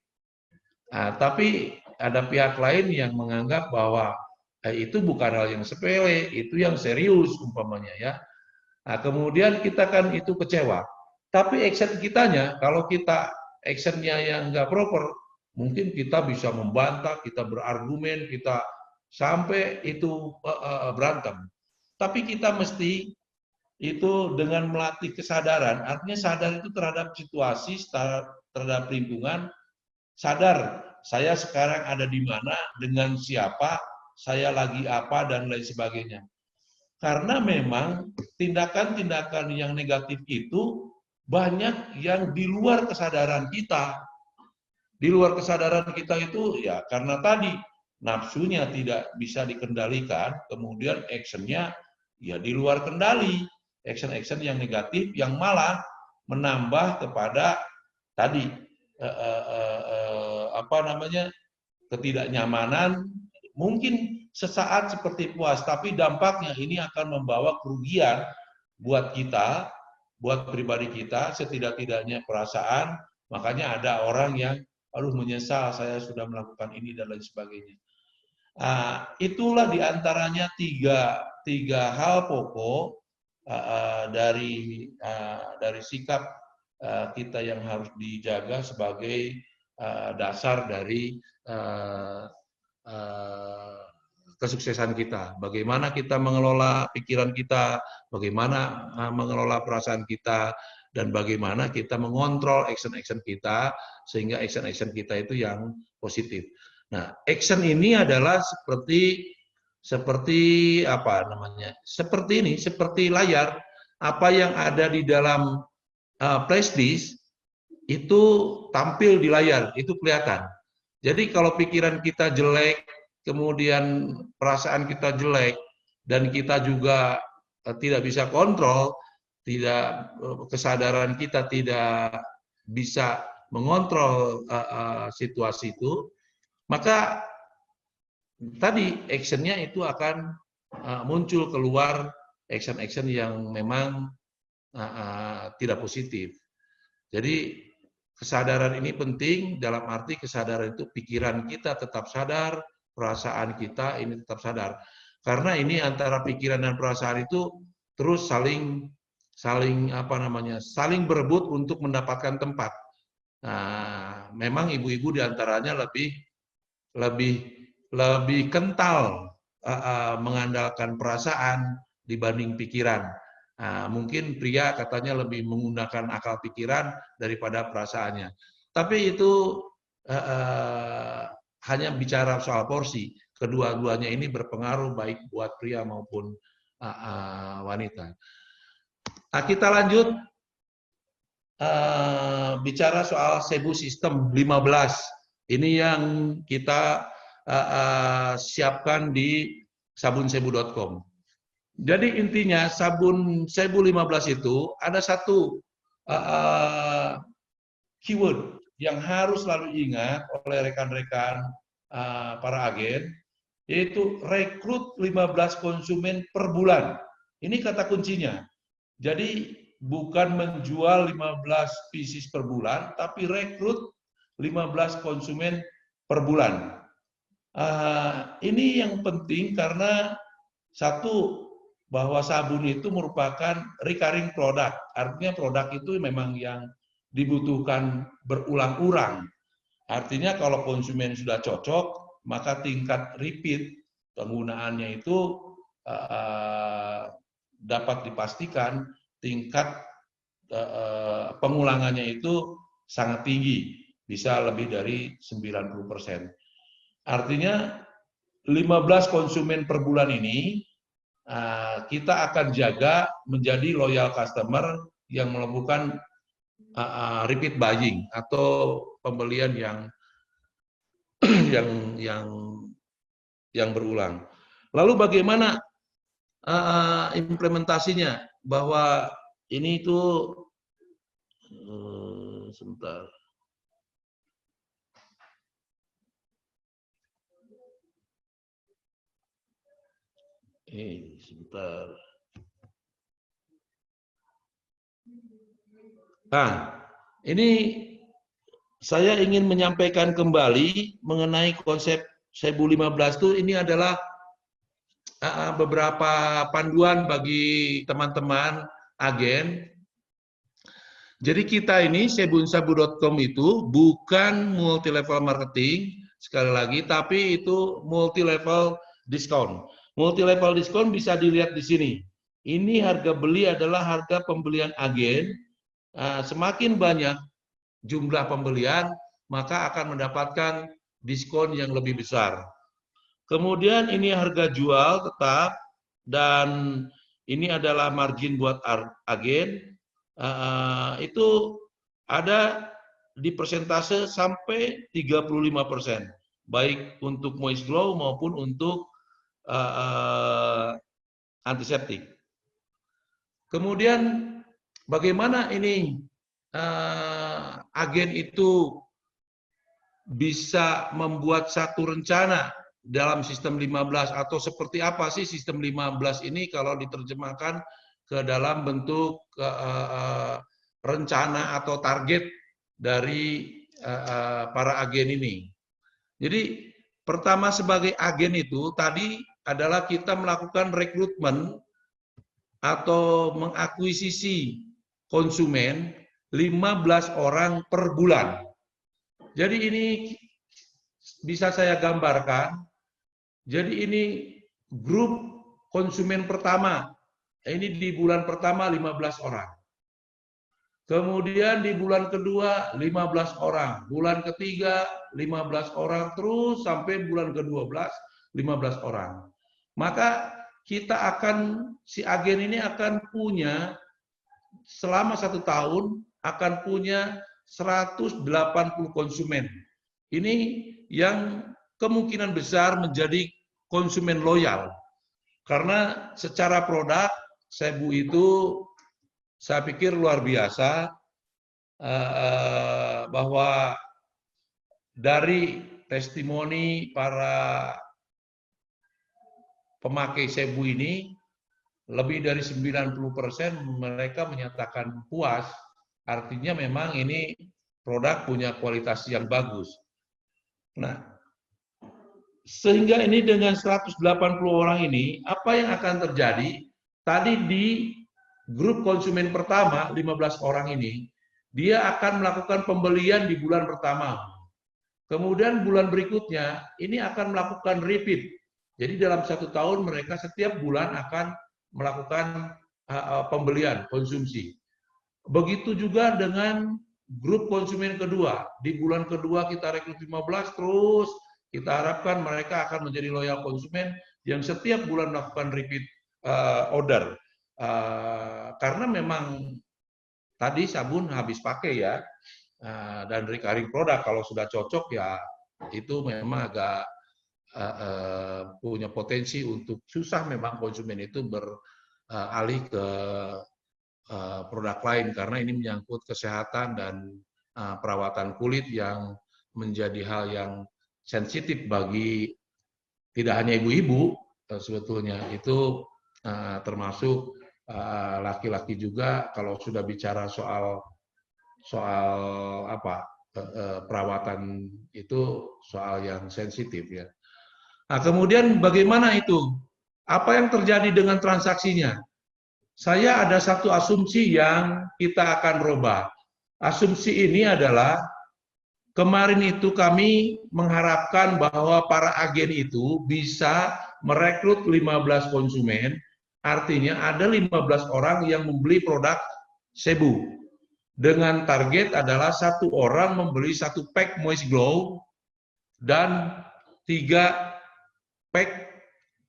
Nah, tapi ada pihak lain yang menganggap bahwa itu bukan hal yang sepele, itu yang serius umpamanya ya. Nah, kemudian kita kan itu kecewa. Tapi action kitanya, kalau kita actionnya yang nggak proper, mungkin kita bisa membantah, kita berargumen, kita sampai itu berantem. Tapi kita mesti itu dengan melatih kesadaran, artinya sadar itu terhadap situasi, terhadap lingkungan, sadar saya sekarang ada di mana, dengan siapa, saya lagi apa, dan lain sebagainya. Karena memang tindakan-tindakan yang negatif itu banyak yang di luar kesadaran kita. Di luar kesadaran kita itu ya karena tadi nafsunya tidak bisa dikendalikan, kemudian actionnya ya di luar kendali. Action-action yang negatif yang malah menambah kepada tadi ketidaknyamanan, mungkin sesaat seperti puas, tapi dampaknya ini akan membawa kerugian buat kita, buat pribadi kita, setidak-tidaknya perasaan. Makanya ada orang yang aduh menyesal saya sudah melakukan ini dan lain sebagainya. Itulah diantaranya tiga hal pokok dari sikap kita yang harus dijaga sebagai dasar dari kesuksesan kita. Bagaimana kita mengelola pikiran kita, bagaimana mengelola perasaan kita, dan bagaimana kita mengontrol action-action kita, sehingga action-action kita itu yang positif. Nah, action ini adalah seperti apa namanya? Seperti ini, seperti layar. Apa yang ada di dalam flash disk itu tampil di layar, itu kelihatan. Jadi kalau pikiran kita jelek, kemudian perasaan kita jelek, dan kita juga tidak bisa kontrol, kesadaran kita tidak bisa mengontrol situasi itu, maka tadi actionnya itu akan muncul keluar action-action yang memang tidak positif. Jadi kesadaran ini penting dalam arti kesadaran itu pikiran kita tetap sadar, perasaan kita ini tetap sadar. Karena ini antara pikiran dan perasaan itu terus saling berebut untuk mendapatkan tempat. Nah, memang ibu-ibu diantaranya lebih kental mengandalkan perasaan dibanding pikiran. Nah, mungkin pria katanya lebih menggunakan akal pikiran daripada perasaannya. Tapi itu hanya bicara soal porsi. Kedua-duanya ini berpengaruh baik buat pria maupun wanita. Nah, kita lanjut bicara soal Cebu System 15. Ini yang kita siapkan di sabuncebu.com. Jadi intinya sabun Cebu 15 itu ada satu keyword yang harus selalu diingat oleh rekan-rekan para agen, yaitu rekrut 15 konsumen per bulan. Ini kata kuncinya. Jadi bukan menjual 15 pieces per bulan, tapi rekrut 15 konsumen per bulan. Ini yang penting karena satu, bahwa sabun itu merupakan recurring product. Artinya produk itu memang yang dibutuhkan berulang-ulang. Artinya kalau konsumen sudah cocok, maka tingkat repeat penggunaannya itu dapat dipastikan tingkat pengulangannya itu sangat tinggi, bisa lebih dari 90%. Artinya 15 konsumen per bulan ini kita akan jaga menjadi loyal customer yang melakukan repeat buying atau pembelian yang yang berulang. Lalu bagaimana implementasinya? Bahwa ini itu sebentar. Sebentar. Nah, ini saya ingin menyampaikan kembali mengenai konsep Cebu 15 itu, ini adalah beberapa panduan bagi teman-teman agen. Jadi kita ini sebunsabu.com itu bukan multi level marketing sekali lagi, tapi itu multi level diskon. Multi level diskon bisa dilihat di sini. Ini harga beli adalah harga pembelian agen. Semakin banyak jumlah pembelian, maka akan mendapatkan diskon yang lebih besar. Kemudian ini harga jual tetap, dan ini adalah margin buat agen. Itu ada di persentase sampai 35%, baik untuk moist glow maupun untuk antiseptik. Kemudian bagaimana ini agen itu bisa membuat satu rencana dalam sistem 15, atau seperti apa sih sistem 15 ini kalau diterjemahkan ke dalam bentuk rencana atau target dari para agen ini. Jadi pertama sebagai agen itu tadi adalah kita melakukan rekrutmen atau mengakuisisi konsumen 15 orang per bulan. Jadi ini bisa saya gambarkan. Jadi ini grup konsumen pertama. Ini di bulan pertama 15 orang. Kemudian di bulan kedua 15 orang. Bulan ketiga 15 orang, terus sampai bulan ke-12 15 orang. Maka kita akan, si agen ini akan punya selama 1 tahun akan punya 180 konsumen. Ini yang kemungkinan besar menjadi konsumen loyal. Karena secara produk, Cebu itu saya pikir luar biasa, bahwa dari testimoni para pemakai Cebu ini, lebih dari 90% mereka menyatakan puas. Artinya memang ini produk punya kualitas yang bagus. Nah, sehingga ini dengan 180 orang ini, apa yang akan terjadi? Tadi di grup konsumen pertama, 15 orang ini, dia akan melakukan pembelian di bulan pertama. Kemudian bulan berikutnya, ini akan melakukan repeat. Jadi dalam 1 tahun mereka setiap bulan akan melakukan pembelian, konsumsi. Begitu juga dengan grup konsumen kedua. Di bulan kedua kita rekrut 15, terus kita harapkan mereka akan menjadi loyal konsumen yang setiap bulan melakukan repeat order. Karena memang tadi sabun habis pakai ya, dan recurring produk kalau sudah cocok ya itu memang agak punya potensi untuk susah memang konsumen itu beralih ke produk lain, karena ini menyangkut kesehatan dan perawatan kulit yang menjadi hal yang sensitif bagi tidak hanya ibu-ibu, sebetulnya itu termasuk laki-laki juga. Kalau sudah bicara soal perawatan itu soal yang sensitif ya. Nah, kemudian bagaimana itu? Apa yang terjadi dengan transaksinya? Saya ada satu asumsi yang kita akan rubah. Asumsi ini adalah kemarin itu kami mengharapkan bahwa para agen itu bisa merekrut 15 konsumen, artinya ada 15 orang yang membeli produk Cebu. Dengan target adalah 1 orang membeli 1 pack Moist Glow dan 3 pack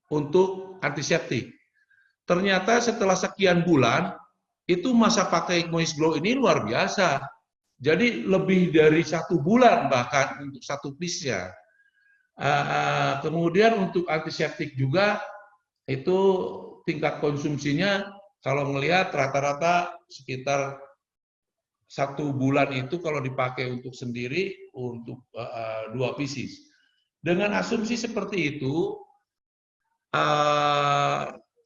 untuk antiseptik. Ternyata setelah sekian bulan, itu masa pakai Moist Glow ini luar biasa. Jadi lebih dari 1 bulan bahkan untuk 1 piece-nya. Kemudian untuk antiseptik juga itu tingkat konsumsinya kalau melihat rata-rata sekitar 1 bulan itu kalau dipakai untuk sendiri untuk 2 pieces. Dengan asumsi seperti itu,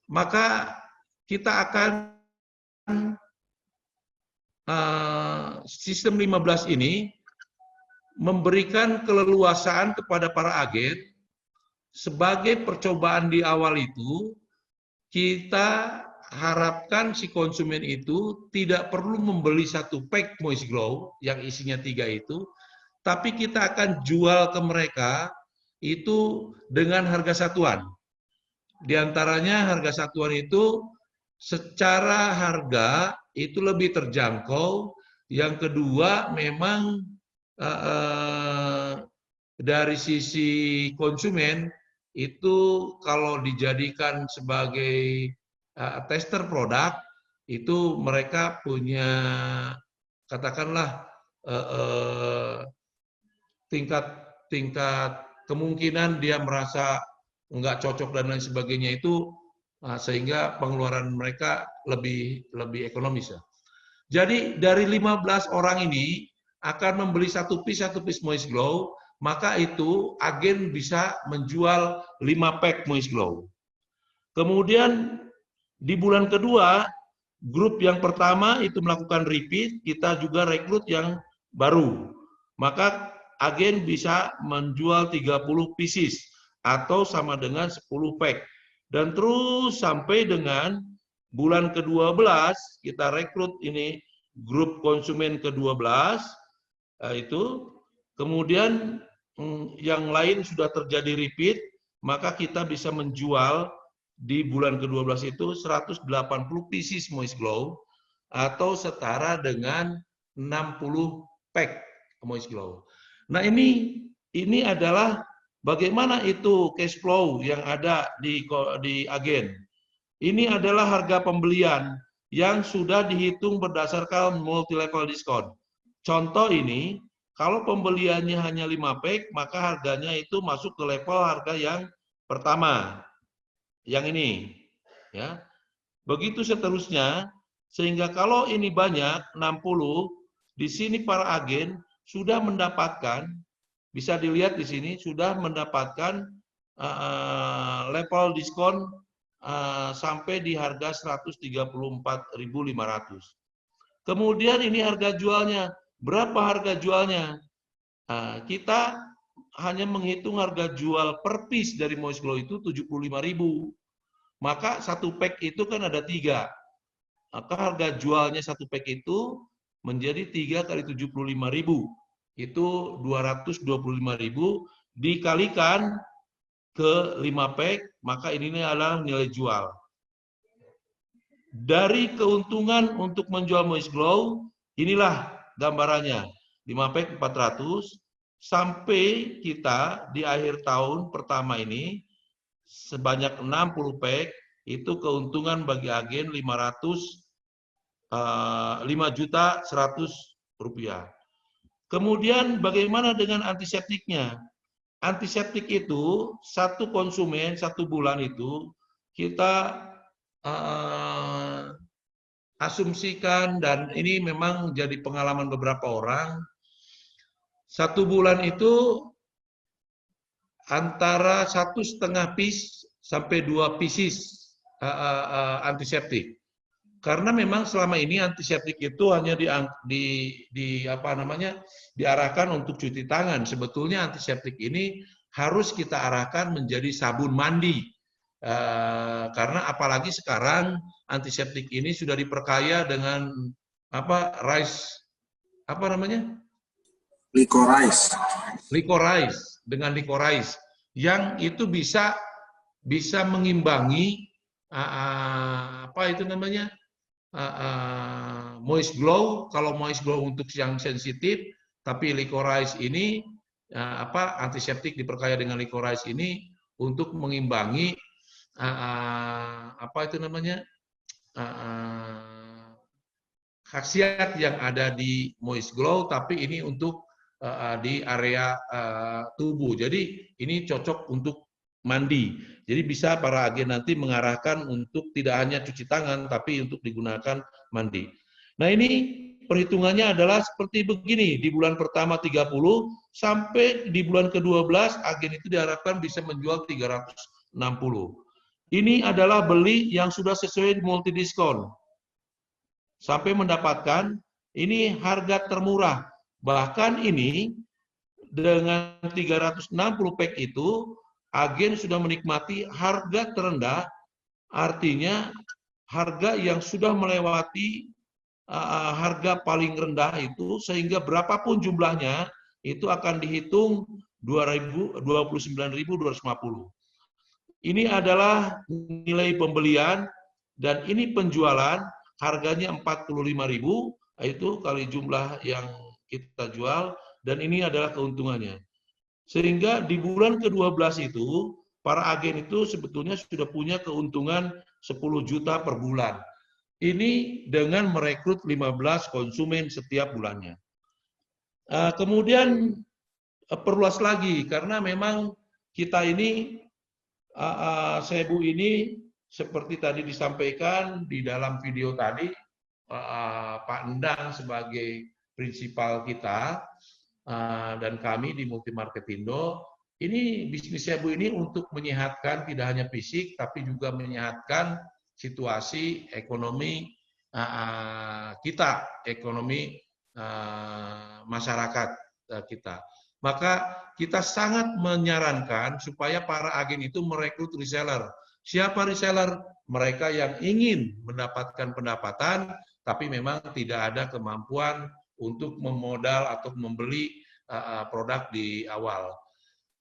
maka kita akan sistem 15 ini memberikan keleluasaan kepada para agen sebagai percobaan di awal itu. Kita harapkan si konsumen itu tidak perlu membeli 1 pack Moist Glow yang isinya 3 itu, tapi kita akan jual ke mereka itu dengan harga satuan. Di antaranya harga satuan itu secara harga itu lebih terjangkau. Yang kedua memang dari sisi konsumen itu kalau dijadikan sebagai tester produk itu mereka punya katakanlah tingkat kemungkinan dia merasa nggak cocok dan lain sebagainya itu sehingga pengeluaran mereka lebih ekonomis ya. Jadi dari 15 orang ini akan membeli 1 piece Moist Glow, maka itu agen bisa menjual 5 pack Moist Glow. Kemudian di bulan kedua, grup yang pertama itu melakukan repeat, kita juga rekrut yang baru. Maka agen bisa menjual 30 pieces atau sama dengan 10 pack. Dan terus sampai dengan bulan ke-12 kita rekrut ini grup konsumen ke-12 itu. Kemudian yang lain sudah terjadi repeat, maka kita bisa menjual di bulan ke-12 itu 180 pieces Moist Glow atau setara dengan 60 pack Moist Glow. Nah ini adalah bagaimana itu cash flow yang ada di agen. Ini adalah harga pembelian yang sudah dihitung berdasarkan multi-level diskon. Contoh ini, kalau pembeliannya hanya 5 pack, maka harganya itu masuk ke level harga yang pertama. Yang ini. Ya. Begitu seterusnya, sehingga kalau ini banyak, 60, di sini para agen sudah mendapatkan, bisa dilihat di sini, sudah mendapatkan level diskon sampai di harga 134.500. Kemudian ini harga jualnya. Berapa harga jualnya? Kita hanya menghitung harga jual per piece dari Moist Glow itu 75.000. Maka 1 pack itu kan ada 3. Maka harga jualnya 1 pack itu menjadi 3 kali 75.000. Itu 225.000 dikalikan ke 5 pack, maka ini adalah nilai jual. Dari keuntungan untuk menjual Moist Glow, inilah gambarannya. 5 pack 400, sampai kita di akhir tahun pertama ini, sebanyak 60 pack, itu keuntungan bagi agen 5.100.000 rupiah. Kemudian bagaimana dengan antiseptiknya? Antiseptik itu, 1 konsumen 1 bulan itu, kita asumsikan, dan ini memang jadi pengalaman beberapa orang, 1 bulan itu antara 1,5 piece sampai 2 pieces antiseptik. Karena memang selama ini antiseptik itu hanya diarahkan untuk cuci tangan. Sebetulnya antiseptik ini harus kita arahkan menjadi sabun mandi. Karena apalagi sekarang antiseptik ini sudah diperkaya dengan Licorice yang itu bisa mengimbangi Moist Glow. Kalau Moist Glow untuk yang sensitif, tapi Licorice ini antiseptik diperkaya dengan Licorice ini untuk mengimbangi khasiat yang ada di Moist Glow, tapi ini untuk di area tubuh. Jadi ini cocok untuk mandi. Jadi bisa para agen nanti mengarahkan untuk tidak hanya cuci tangan, tapi untuk digunakan mandi. Nah ini perhitungannya adalah seperti begini. Di bulan pertama 30, sampai di bulan ke-12, agen itu diharapkan bisa menjual 360. Ini adalah beli yang sudah sesuai multi diskon. Sampai mendapatkan ini harga termurah. Bahkan ini dengan 360 pack itu, agen sudah menikmati harga terendah, artinya harga yang sudah melewati harga paling rendah itu, sehingga berapapun jumlahnya, itu akan dihitung 29.250. Ini adalah nilai pembelian, dan ini penjualan, harganya 45.000, itu kali jumlah yang kita jual, dan ini adalah keuntungannya. Sehingga di bulan ke-12 itu, para agen itu sebetulnya sudah punya keuntungan 10 juta per bulan. Ini dengan merekrut 15 konsumen setiap bulannya. Kemudian perluas lagi, karena memang kita ini, Sebu ini, seperti tadi disampaikan di dalam video tadi, Pak Endang sebagai prinsipal kita, dan kami di Multimarketindo, ini bisnis Sebu ini untuk menyehatkan tidak hanya fisik, tapi juga menyehatkan situasi ekonomi kita, ekonomi masyarakat kita. Maka kita sangat menyarankan supaya para agen itu merekrut reseller. Siapa reseller? Mereka yang ingin mendapatkan pendapatan, tapi memang tidak ada kemampuan untuk memodal atau membeli produk di awal.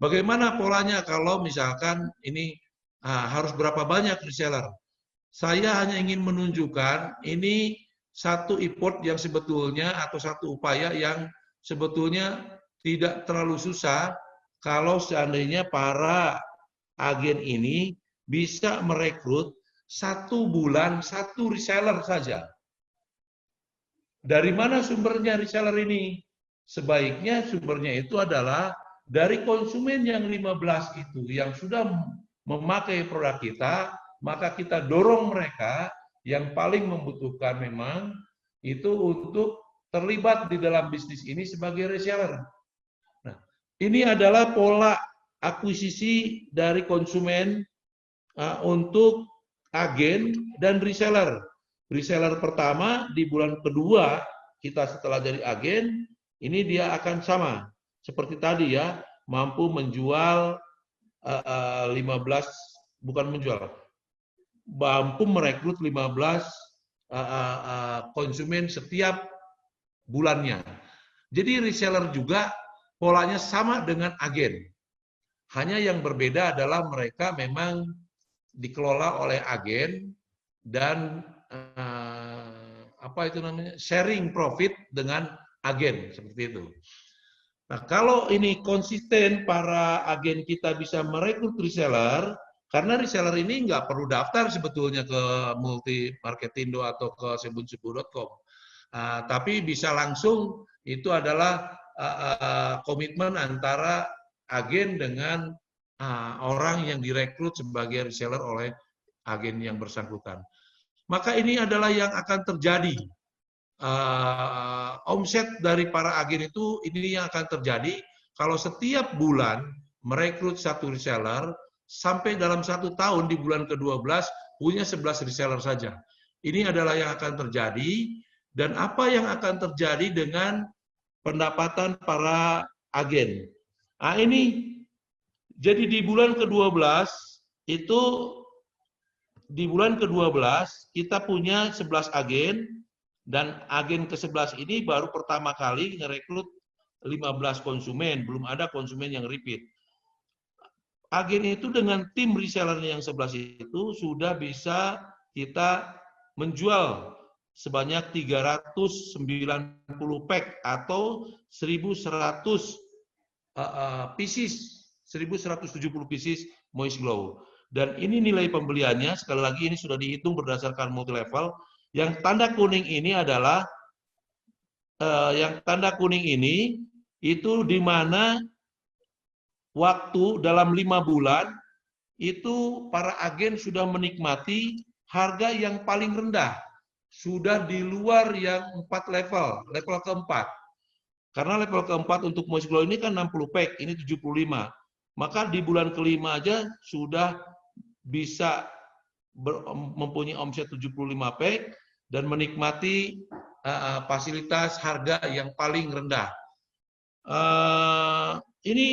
Bagaimana polanya kalau misalkan ini harus berapa banyak reseller? Saya hanya ingin menunjukkan ini satu effort yang sebetulnya, atau satu upaya yang sebetulnya tidak terlalu susah kalau seandainya para agen ini bisa merekrut 1 bulan 1 reseller saja. Dari mana sumbernya reseller ini? Sebaiknya sumbernya itu adalah dari konsumen yang 15 itu, yang sudah memakai produk kita, maka kita dorong mereka yang paling membutuhkan memang itu untuk terlibat di dalam bisnis ini sebagai reseller. Nah, ini adalah pola akuisisi dari konsumen untuk agen dan reseller. Reseller pertama di bulan kedua kita setelah jadi agen, ini dia akan sama seperti tadi ya, mampu menjual 15, mampu merekrut 15 konsumen setiap bulannya. Jadi reseller juga polanya sama dengan agen. Hanya yang berbeda adalah mereka memang dikelola oleh agen dan sharing profit dengan agen, seperti itu. Nah, kalau ini konsisten para agen kita bisa merekrut reseller, karena reseller ini nggak perlu daftar sebetulnya ke Multimarketindo atau ke sebunsebu.com, tapi bisa langsung, itu adalah komitmen antara agen dengan orang yang direkrut sebagai reseller oleh agen yang bersangkutan. Maka ini adalah yang akan terjadi. Omset dari para agen itu, ini yang akan terjadi kalau setiap bulan merekrut 1 reseller, sampai dalam 1 tahun di bulan ke-12 punya 11 reseller saja. Ini adalah yang akan terjadi. Dan apa yang akan terjadi dengan pendapatan para agen? Nah, ini jadi di bulan ke-12 itu, di bulan ke-12 kita punya 11 agen, dan agen ke-11 ini baru pertama kali ngerekrut 15 konsumen, belum ada konsumen yang repeat. Agen itu dengan tim resellernya yang 11 itu sudah bisa kita menjual sebanyak 390 pack atau 1.100 pieces, 1.170 pieces Moist Glow. Dan ini nilai pembeliannya, sekali lagi ini sudah dihitung berdasarkan multi level. Yang tanda kuning ini adalah yang tanda kuning ini itu di mana waktu dalam 5 bulan itu para agen sudah menikmati harga yang paling rendah, sudah di luar yang 4 level keempat. Karena level keempat untuk Moist Glow ini kan 60 pack, ini 75. Maka di bulan kelima aja sudah bisa mempunyai omset 75 pack dan menikmati fasilitas harga yang paling rendah. Ini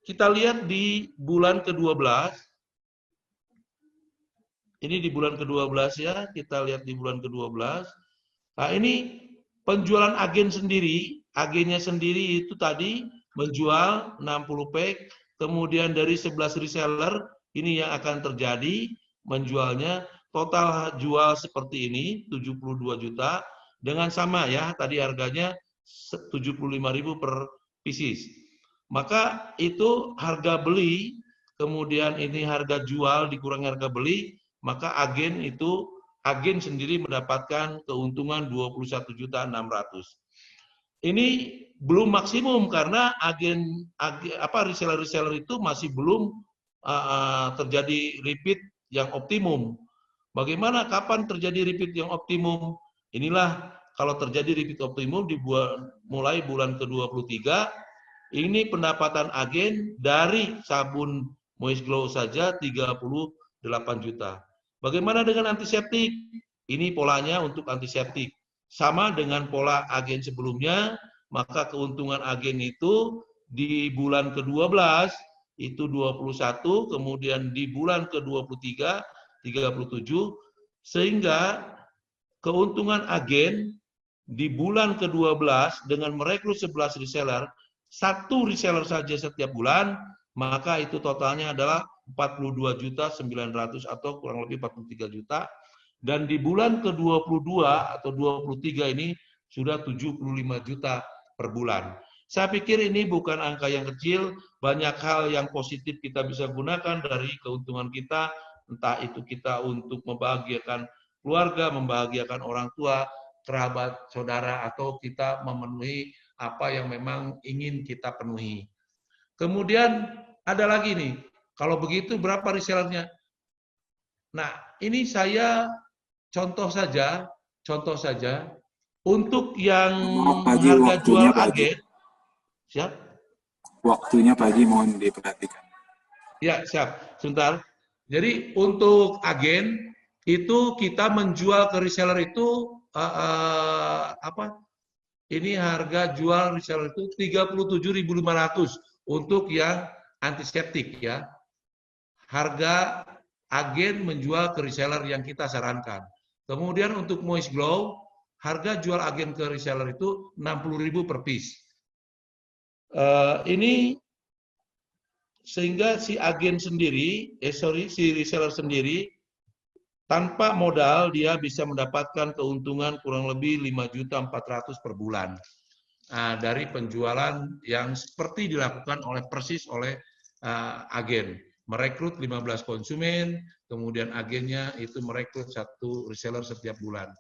kita lihat di bulan ke-12. Ini di bulan ke-12 ya, kita lihat di bulan ke-12. Nah, ini penjualan agen sendiri, agennya sendiri itu tadi menjual 60 pack, kemudian dari 11 reseller, ini yang akan terjadi menjualnya, total jual seperti ini, 72 juta, dengan sama ya, tadi harganya 75.000 per pieces. Maka itu harga beli, kemudian ini harga jual dikurangi harga beli, maka agen sendiri mendapatkan keuntungan 21.600.000. Ini belum maksimum karena reseller-reseller itu masih belum terjadi repeat yang optimum. Bagaimana kapan terjadi repeat yang optimum? Inilah kalau terjadi repeat optimum mulai bulan ke-23, ini pendapatan agen dari sabun Moist Glow saja 38 juta. Bagaimana dengan antiseptik? Ini polanya untuk antiseptik. Sama dengan pola agen sebelumnya, maka keuntungan agen itu di bulan ke-12 itu 21, kemudian di bulan ke-23 37, sehingga keuntungan agen di bulan ke-12 dengan merekrut 11 reseller, 1 reseller saja setiap bulan, maka itu totalnya adalah 42.900.000 atau kurang lebih 43 juta. Dan di bulan ke-22 atau 23 ini sudah 75 juta per bulan. Saya pikir ini bukan angka yang kecil, banyak hal yang positif kita bisa gunakan dari keuntungan kita, entah itu kita untuk membahagiakan keluarga, membahagiakan orang tua, kerabat, saudara, atau kita memenuhi apa yang memang ingin kita penuhi. Kemudian ada lagi nih, kalau begitu berapa resellernya? Nah, ini saya contoh saja, untuk yang harga jual agen, siap? Waktunya Pak Haji mohon diperhatikan. Ya, siap. Sebentar. Jadi untuk agen itu kita menjual ke reseller itu ini harga jual reseller itu 37.500 untuk yang antiseptik ya. Harga agen menjual ke reseller yang kita sarankan. Kemudian untuk Moist Glow, harga jual agen ke reseller itu 60.000 per piece. Ini sehingga si agen sendiri, si reseller sendiri, tanpa modal dia bisa mendapatkan keuntungan kurang lebih 5.400.000 per bulan. Nah, dari penjualan yang seperti dilakukan persis oleh agen. Merekrut 15 konsumen, kemudian agennya itu merekrut 1 reseller setiap bulan.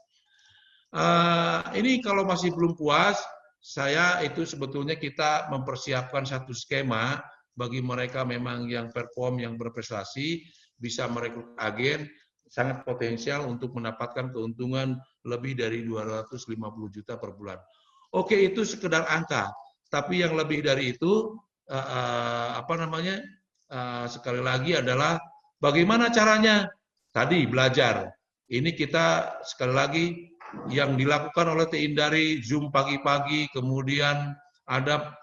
Ini kalau masih belum puas, saya itu sebetulnya kita mempersiapkan satu skema bagi mereka memang yang perform, yang berprestasi, bisa merekrut agen, sangat potensial untuk mendapatkan keuntungan lebih dari 250 juta per bulan. Oke, itu sekedar angka, tapi yang lebih dari itu, sekali lagi adalah bagaimana caranya? Tadi belajar. Ini kita sekali lagi yang dilakukan oleh Teh Indari, Zoom pagi-pagi, kemudian ada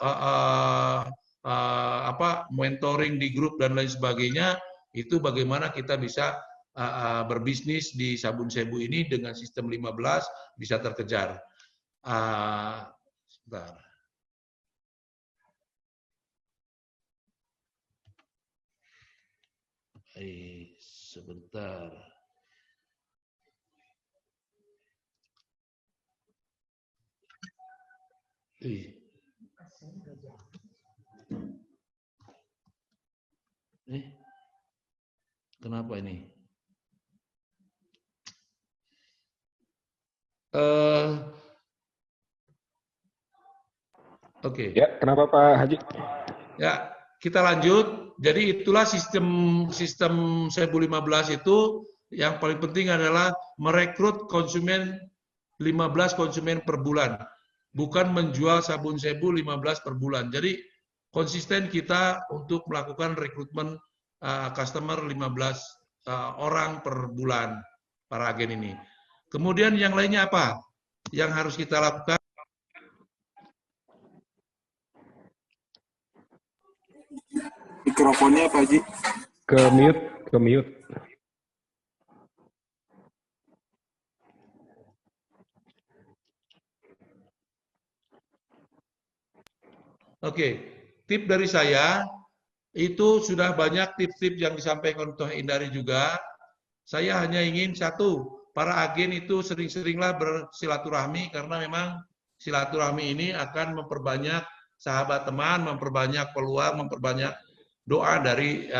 mentoring di grup dan lain sebagainya. Itu bagaimana kita bisa berbisnis di sabun Sebu ini dengan sistem 15 bisa terkejar. Sebentar. Sebentar. Kenapa ini? Oke. Ya, kenapa Pak Haji? Ya, kita lanjut. Jadi itulah sistem 1015 itu yang paling penting adalah merekrut konsumen 15 konsumen per bulan. Bukan menjual sabun Sebu 15 per bulan. Jadi konsisten kita untuk melakukan rekrutmen customer 15 orang per bulan para agen ini. Kemudian yang lainnya apa yang harus kita lakukan? Mikrofonnya Pak Haji. Ke mute. Oke, tip dari saya itu sudah banyak tips-tips yang disampaikan Toh Indari juga. Saya hanya ingin satu, para agen itu sering-seringlah bersilaturahmi karena memang silaturahmi ini akan memperbanyak sahabat teman, memperbanyak peluang, memperbanyak doa dari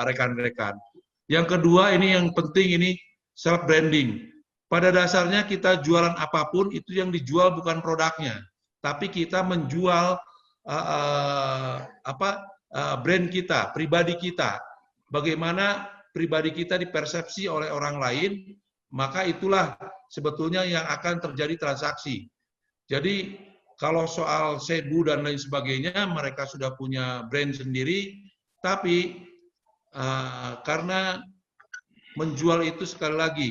rekan-rekan. Yang kedua ini yang penting ini self branding. Pada dasarnya kita jualan apapun itu yang dijual bukan produknya, tapi kita menjual brand kita, pribadi kita. Bagaimana pribadi kita dipersepsi oleh orang lain, maka itulah sebetulnya yang akan terjadi transaksi. Jadi kalau soal Sebu dan lain sebagainya, mereka sudah punya brand sendiri, tapi karena menjual itu sekali lagi,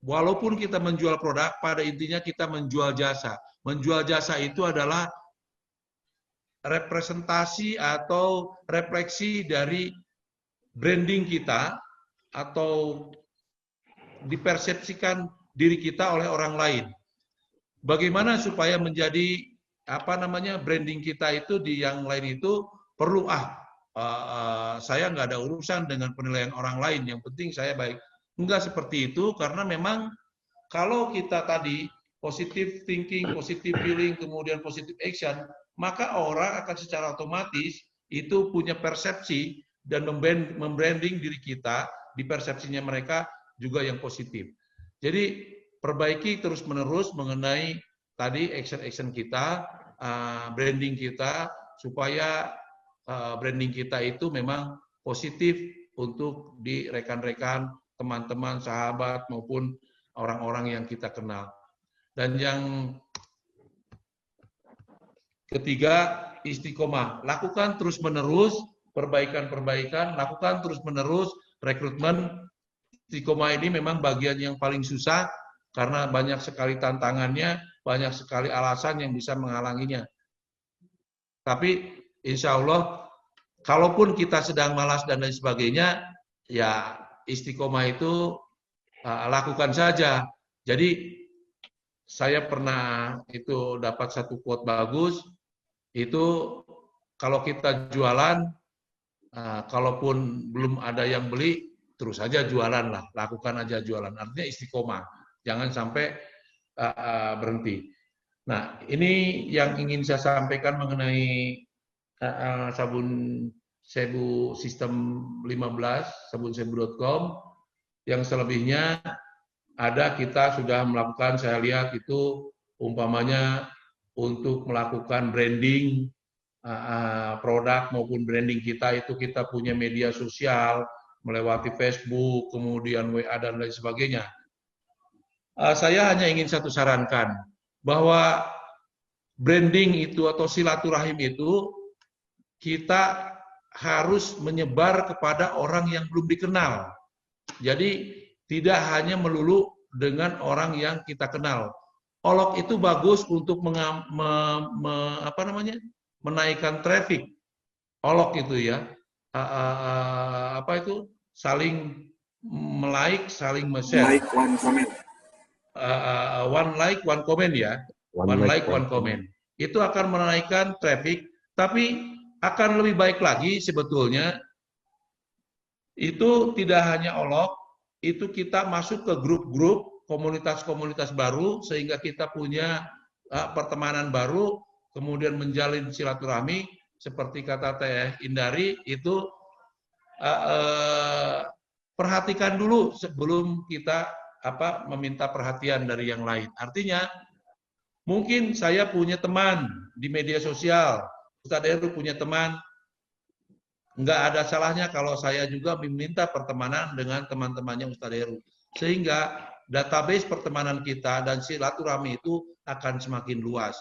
walaupun kita menjual produk, pada intinya kita menjual jasa. Menjual jasa itu adalah representasi atau refleksi dari branding kita atau dipersepsikan diri kita oleh orang lain. Bagaimana supaya menjadi branding kita itu di yang lain itu perlu saya nggak ada urusan dengan penilaian orang lain, yang penting saya baik. Enggak seperti itu, karena memang kalau kita tadi positive thinking, positive feeling, kemudian positive action, maka orang akan secara otomatis itu punya persepsi dan membranding diri kita di persepsinya mereka juga yang positif. Jadi perbaiki terus-menerus mengenai tadi action-action kita, branding kita, supaya branding kita itu memang positif untuk di rekan-rekan, teman-teman, sahabat, maupun orang-orang yang kita kenal. Dan yang ketiga, istiqomah. Lakukan terus-menerus perbaikan-perbaikan, lakukan terus-menerus rekrutmen. Istiqomah ini memang bagian yang paling susah, karena banyak sekali tantangannya, banyak sekali alasan yang bisa menghalanginya. Tapi insya Allah, kalaupun kita sedang malas dan lain sebagainya, ya istiqomah itu lakukan saja. Jadi saya pernah itu dapat satu quote bagus, itu kalau kita jualan, kalaupun belum ada yang beli, terus saja jualan lah, lakukan aja jualan. Artinya istiqomah, jangan sampai berhenti. Nah, ini yang ingin saya sampaikan mengenai sabun Sebu sistem 15, sabunsebu.com. Yang selebihnya ada kita sudah melakukan, saya lihat itu umpamanya untuk melakukan branding produk maupun branding kita, itu kita punya media sosial melewati Facebook, kemudian WA dan lain sebagainya. Saya hanya ingin satu sarankan, bahwa branding itu atau silaturahim itu kita harus menyebar kepada orang yang belum dikenal. Jadi tidak hanya melulu dengan orang yang kita kenal. Olok itu bagus untuk menaikkan traffic. Olok itu ya, saling like, saling share. Like, one comment. One like, one comment ya. One like, one comment. Itu akan menaikkan traffic, tapi akan lebih baik lagi sebetulnya itu tidak hanya olok, itu kita masuk ke grup-grup, komunitas-komunitas baru, sehingga kita punya pertemanan baru, kemudian menjalin silaturahmi, seperti kata Teh Indari, itu perhatikan dulu sebelum kita meminta perhatian dari yang lain. Artinya, mungkin saya punya teman di media sosial. Ustadz Heru punya teman, nggak ada salahnya kalau saya juga meminta pertemanan dengan teman-temannya Ustadz Heru. Sehingga database pertemanan kita dan silaturahmi itu akan semakin luas.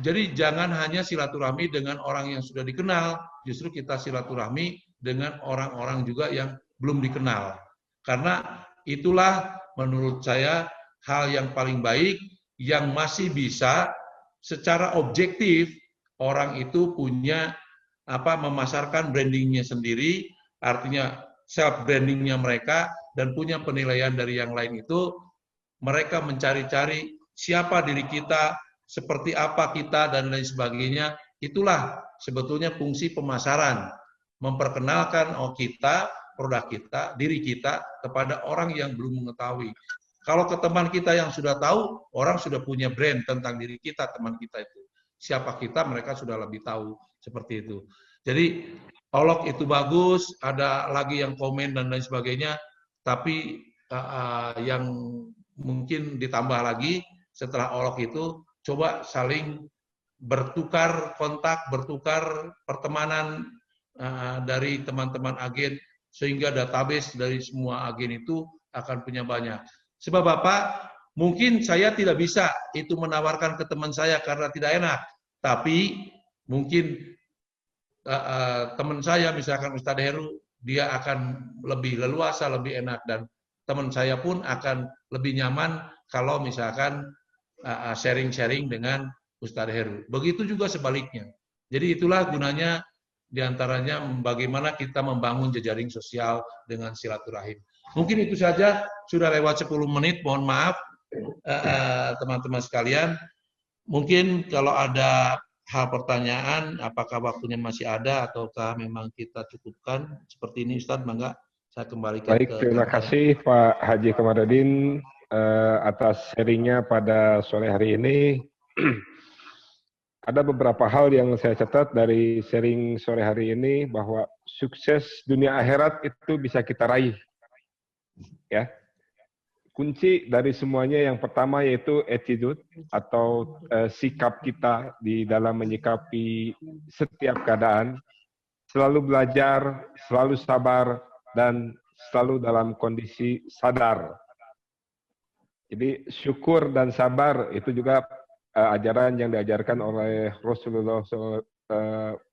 Jadi jangan hanya silaturahmi dengan orang yang sudah dikenal, justru kita silaturahmi dengan orang-orang juga yang belum dikenal. Karena itulah menurut saya hal yang paling baik yang masih bisa secara objektif orang itu punya memasarkan brandingnya sendiri, artinya self brandingnya mereka dan punya penilaian dari yang lain itu mereka mencari-cari siapa diri kita, seperti apa kita, dan lain sebagainya. Itulah sebetulnya fungsi pemasaran. Memperkenalkan kita, produk kita, diri kita, kepada orang yang belum mengetahui. Kalau ke teman kita yang sudah tahu, orang sudah punya brand tentang diri kita, teman kita itu. Siapa kita, mereka sudah lebih tahu. Seperti itu. Jadi, olok itu bagus, ada lagi yang komen dan lain sebagainya, tapi yang mungkin ditambah lagi, setelah olok itu, coba saling bertukar kontak, bertukar pertemanan dari teman-teman agen, sehingga database dari semua agen itu akan punya banyak. Sebab Bapak, mungkin saya tidak bisa itu menawarkan ke teman saya karena tidak enak, tapi mungkin teman saya, misalkan Ustadz Heru, dia akan lebih leluasa, lebih enak, dan teman saya pun akan lebih nyaman kalau misalkan sharing-sharing dengan Ustadz Heru. Begitu juga sebaliknya. Jadi itulah gunanya diantaranya bagaimana kita membangun jejaring sosial dengan silaturahim. Mungkin itu saja, sudah lewat 10 menit, mohon maaf teman-teman sekalian. Mungkin kalau ada hal pertanyaan, apakah waktunya masih ada ataukah memang kita cukupkan seperti ini, Ustadz? Mangga saya kembalikan. Baik, terima kasih Pak Haji Komarudin atas sharingnya pada sore hari ini. Ada beberapa hal yang saya catat dari sharing sore hari ini, bahwa sukses dunia akhirat itu bisa kita raih. Ya. Kunci dari semuanya yang pertama yaitu attitude atau sikap kita di dalam menyikapi setiap keadaan, selalu belajar, selalu sabar, dan selalu dalam kondisi sadar. Jadi syukur dan sabar itu juga ajaran yang diajarkan oleh Rasulullah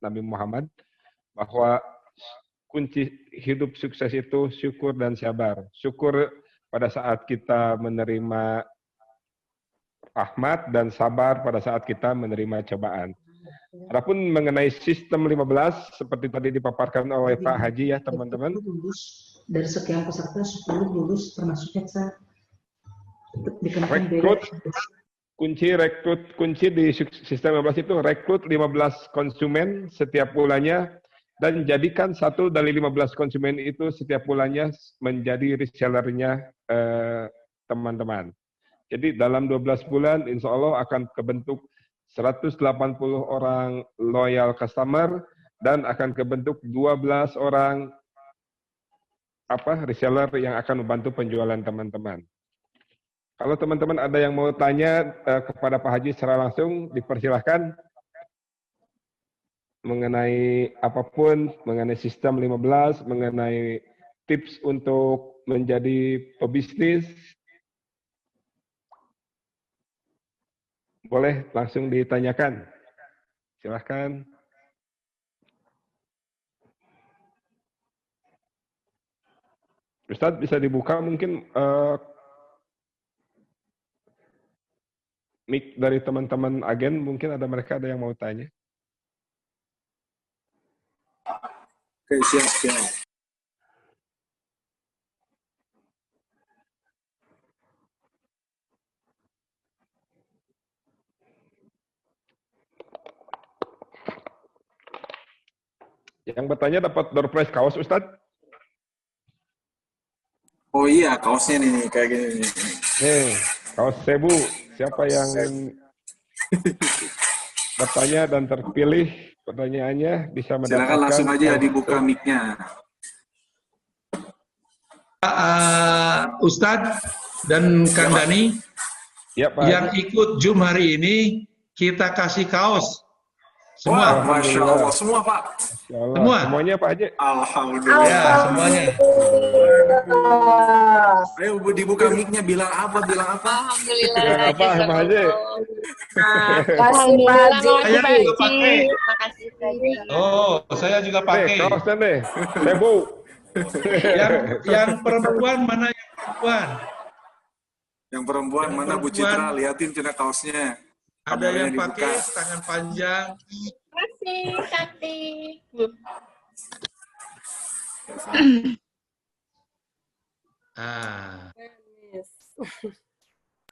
Nabi Muhammad, bahwa kunci hidup sukses itu syukur dan sabar. Syukur pada saat kita menerima rahmat, dan sabar pada saat kita menerima cobaan. Adapun mengenai sistem 15, seperti tadi dipaparkan oleh Pak Haji ya teman-teman. Dari sekian peserta 10 lulus termasuk Hexa. Kunci di sistem 15 itu rekrut 15 konsumen setiap bulannya, dan jadikan satu dari 15 konsumen itu setiap bulannya menjadi resellernya teman-teman. Jadi dalam 12 bulan insya Allah akan kebentuk 180 orang loyal customer, dan akan kebentuk 12 orang reseller yang akan membantu penjualan teman-teman. Kalau teman-teman ada yang mau tanya kepada Pak Haji secara langsung, dipersilahkan mengenai apapun, mengenai sistem 15, mengenai tips untuk menjadi pebisnis, boleh langsung ditanyakan. Silahkan. Ustadz bisa dibuka mungkin mic dari teman-teman agen, mungkin mereka ada yang mau tanya. Oke, siap. Yang bertanya dapat door prize kaos, Ustadz? Oh iya, kaosnya nih, kayak gini. Nih, kaos Sebu. Siapa yang bertanya dan terpilih pertanyaannya bisa mendapatkan. Silakan langsung aja dibuka mic-nya. Ustadz dan Kang Dani, ya, Pak. Yang ikut Zoom hari ini kita kasih kaos. Wah, Semua. Masya Allah. Semua, Pak. Semua. Semuanya Pak Haji. Alhamdulillah. Ya, semuanya. Ayo Bu, dibuka mic-nya, bilang apa? Alhamdulillah. Bilang apa Pak Haji? Kasih Pak Saya juga pakai. Makasih Haji. Oh, saya juga pakai. Kaosnya nih, Sebu. Yang perempuan mana yang perempuan? Yang perempuan mana Bu Citra? Liatin cina kaosnya. Ada Kameranya yang dibuka. pakai tangan panjang. Makasih, cantik. Ah.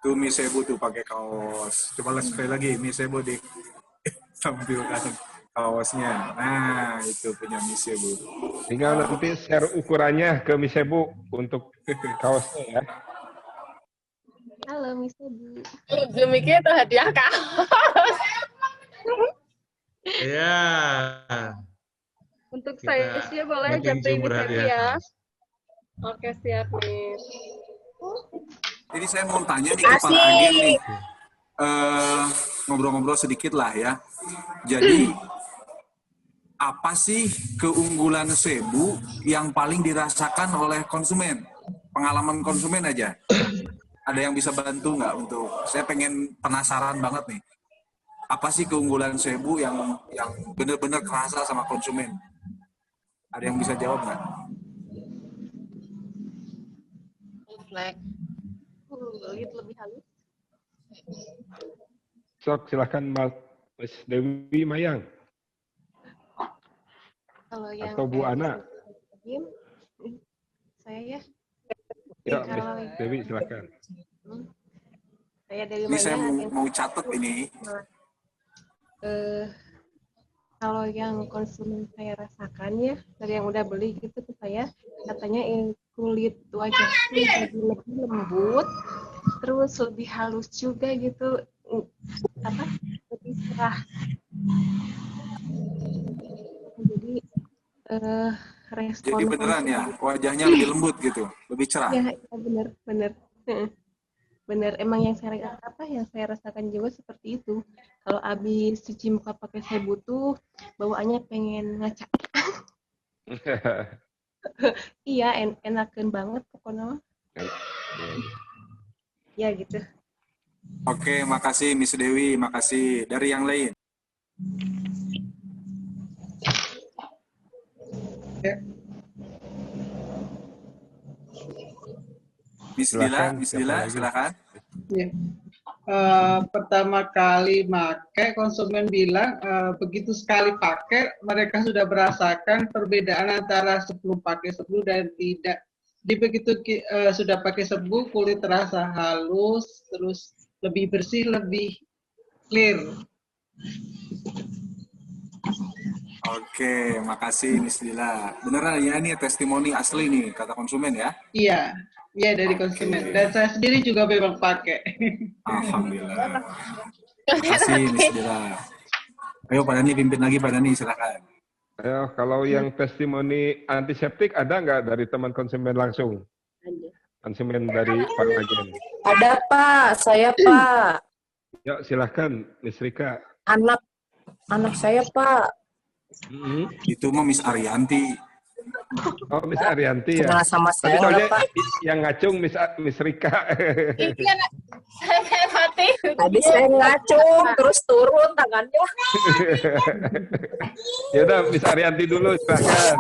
Tuh Miss Sebu tuh pakai kaos. Coba sekali lagi Miss Sebu tampilkan kaosnya. Nah, itu punya Miss Sebu. Tinggal nanti share ukurannya ke Miss Sebu untuk kaosnya ya. Halo, Miss Ebu. Demikian itu hadiah kaos. Ya. Untuk Kita saya sih boleh meeting jatuhin Zoom di berhadiah ya. kaos. Oke, siap, Miss. Jadi saya mau tanya nih ke Pak Agen nih. Ngobrol-ngobrol sedikit lah ya. Jadi apa sih keunggulan Sebu yang paling dirasakan oleh konsumen? Pengalaman konsumen aja. Ada yang bisa bantu nggak untuk? Saya pengen penasaran banget nih. Apa sih keunggulan Sebu yang benar-benar kerasa sama konsumen? Ada yang bisa jawab nggak? Black. Kulit lebih halus. Sok silakan Mas Dewi Mayang Kalau yang atau Bu Ana. Saya ya. Ya, Kalau Mas Dewi silakan. Saya dari Ini saya Mayang. mau catat ini. Kalau yang konsumen saya rasakan ya, dari yang udah beli gitu ke saya, katanya kulit wajah jadi lebih lembut, terus lebih halus juga gitu, lebih cerah. Jadi respon. Jadi beneran ya, wajahnya lebih lembut gitu, lebih cerah. Ya, bener. Bener, emang yang saya rasakan juga seperti itu. Kalau abis cuci muka pakai Sebu tuh bawaannya pengen ngaca. Iya, enakan banget pokoknya. Ya gitu. Oke, makasih Miss Dewi, makasih. Dari yang lain? Miss Dila, silakan. Ya. Pertama kali pakai, konsumen bilang begitu sekali pakai, mereka sudah merasakan perbedaan antara sebelum pakai Sebu dan tidak. Jadi begitu sudah pakai Sebu, kulit terasa halus, terus lebih bersih, lebih clear. Oke, makasih Miss Dila. Beneran ya, ini testimoni asli nih, kata konsumen ya? Iya dari konsumen. Dan saya sendiri juga memang pakai. Alhamdulillah. Makasih Miss Dila. Ayo Pak Dani, pimpin lagi Pak Dani, silakan. Ayo, kalau yang testimoni antiseptik ada nggak dari teman konsumen langsung? Konsumen dari Pak Agen. Ada Pak, saya Pak. Ya silahkan, Miss Rika. Anak saya Pak. Itu mah Miss Arianti. Oh, Miss Arianti ya. Kenal sama saya soalnya Pak. yang ngacung Miss Rika. Iya, saya mati. Tadi saya ngacung, terus turun tangannya. Ya udah, Miss Arianti dulu, silahkan.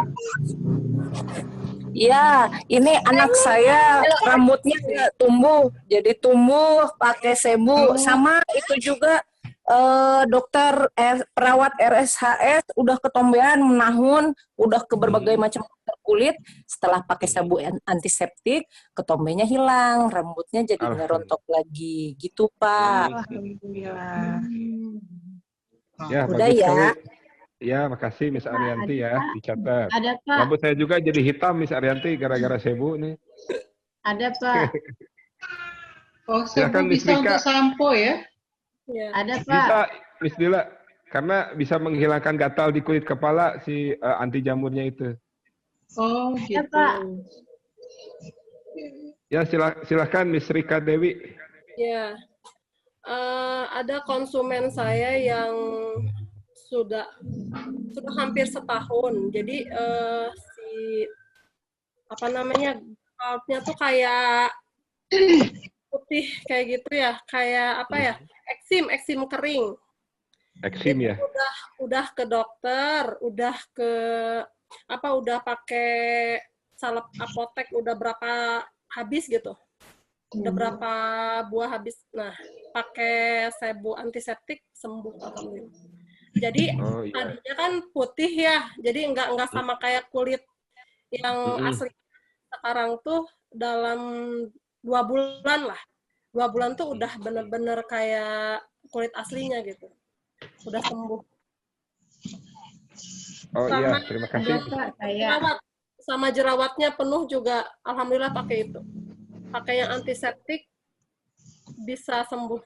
Iya, ini anak saya rambutnya nggak tumbuh, jadi tumbuh pakai Sebu. Sama itu juga dokter perawat RSHS udah ketombean menahun, udah ke berbagai macam kulit. Setelah pakai Sebu antiseptik, ketombenya hilang, rambutnya jadi ngerontok lagi, gitu Pak. Alhamdulillah. Ya, udah bagus ya. sekali. Ya, makasih Miss Arianti ya, dicatat. Ada Pak. Rambut saya juga jadi hitam Miss Arianti gara-gara Sebu nih. Ada Pak. Oh, Silakan, Sebu Miss bisa Rika. untuk sampo ya? Ada Pak. Bisa, Miss Dila. Karena bisa menghilangkan gatal di kulit kepala si anti jamurnya itu. Oh, gitu. Pak. Ya, silakan Miss Rika Dewi. Ya, ada konsumen saya yang sudah hampir setahun. Jadi scalp-nya tuh kayak putih kayak gitu ya, kayak eksim kering. Eksim ya. Udah ke dokter, udah pakai salep apotek, udah berapa habis gitu. Udah berapa buah habis. Nah, pakai sebu antiseptik sembuh alhamdulillah. Jadi tadinya kan putih ya, jadi nggak sama kayak kulit yang asli. Sekarang tuh dalam 2 bulan lah. 2 bulan tuh udah bener-bener kayak kulit aslinya gitu. Udah sembuh. Iya, terima kasih. Sama jerawatnya penuh juga, alhamdulillah pakai itu. Pakai yang antiseptik bisa sembuh.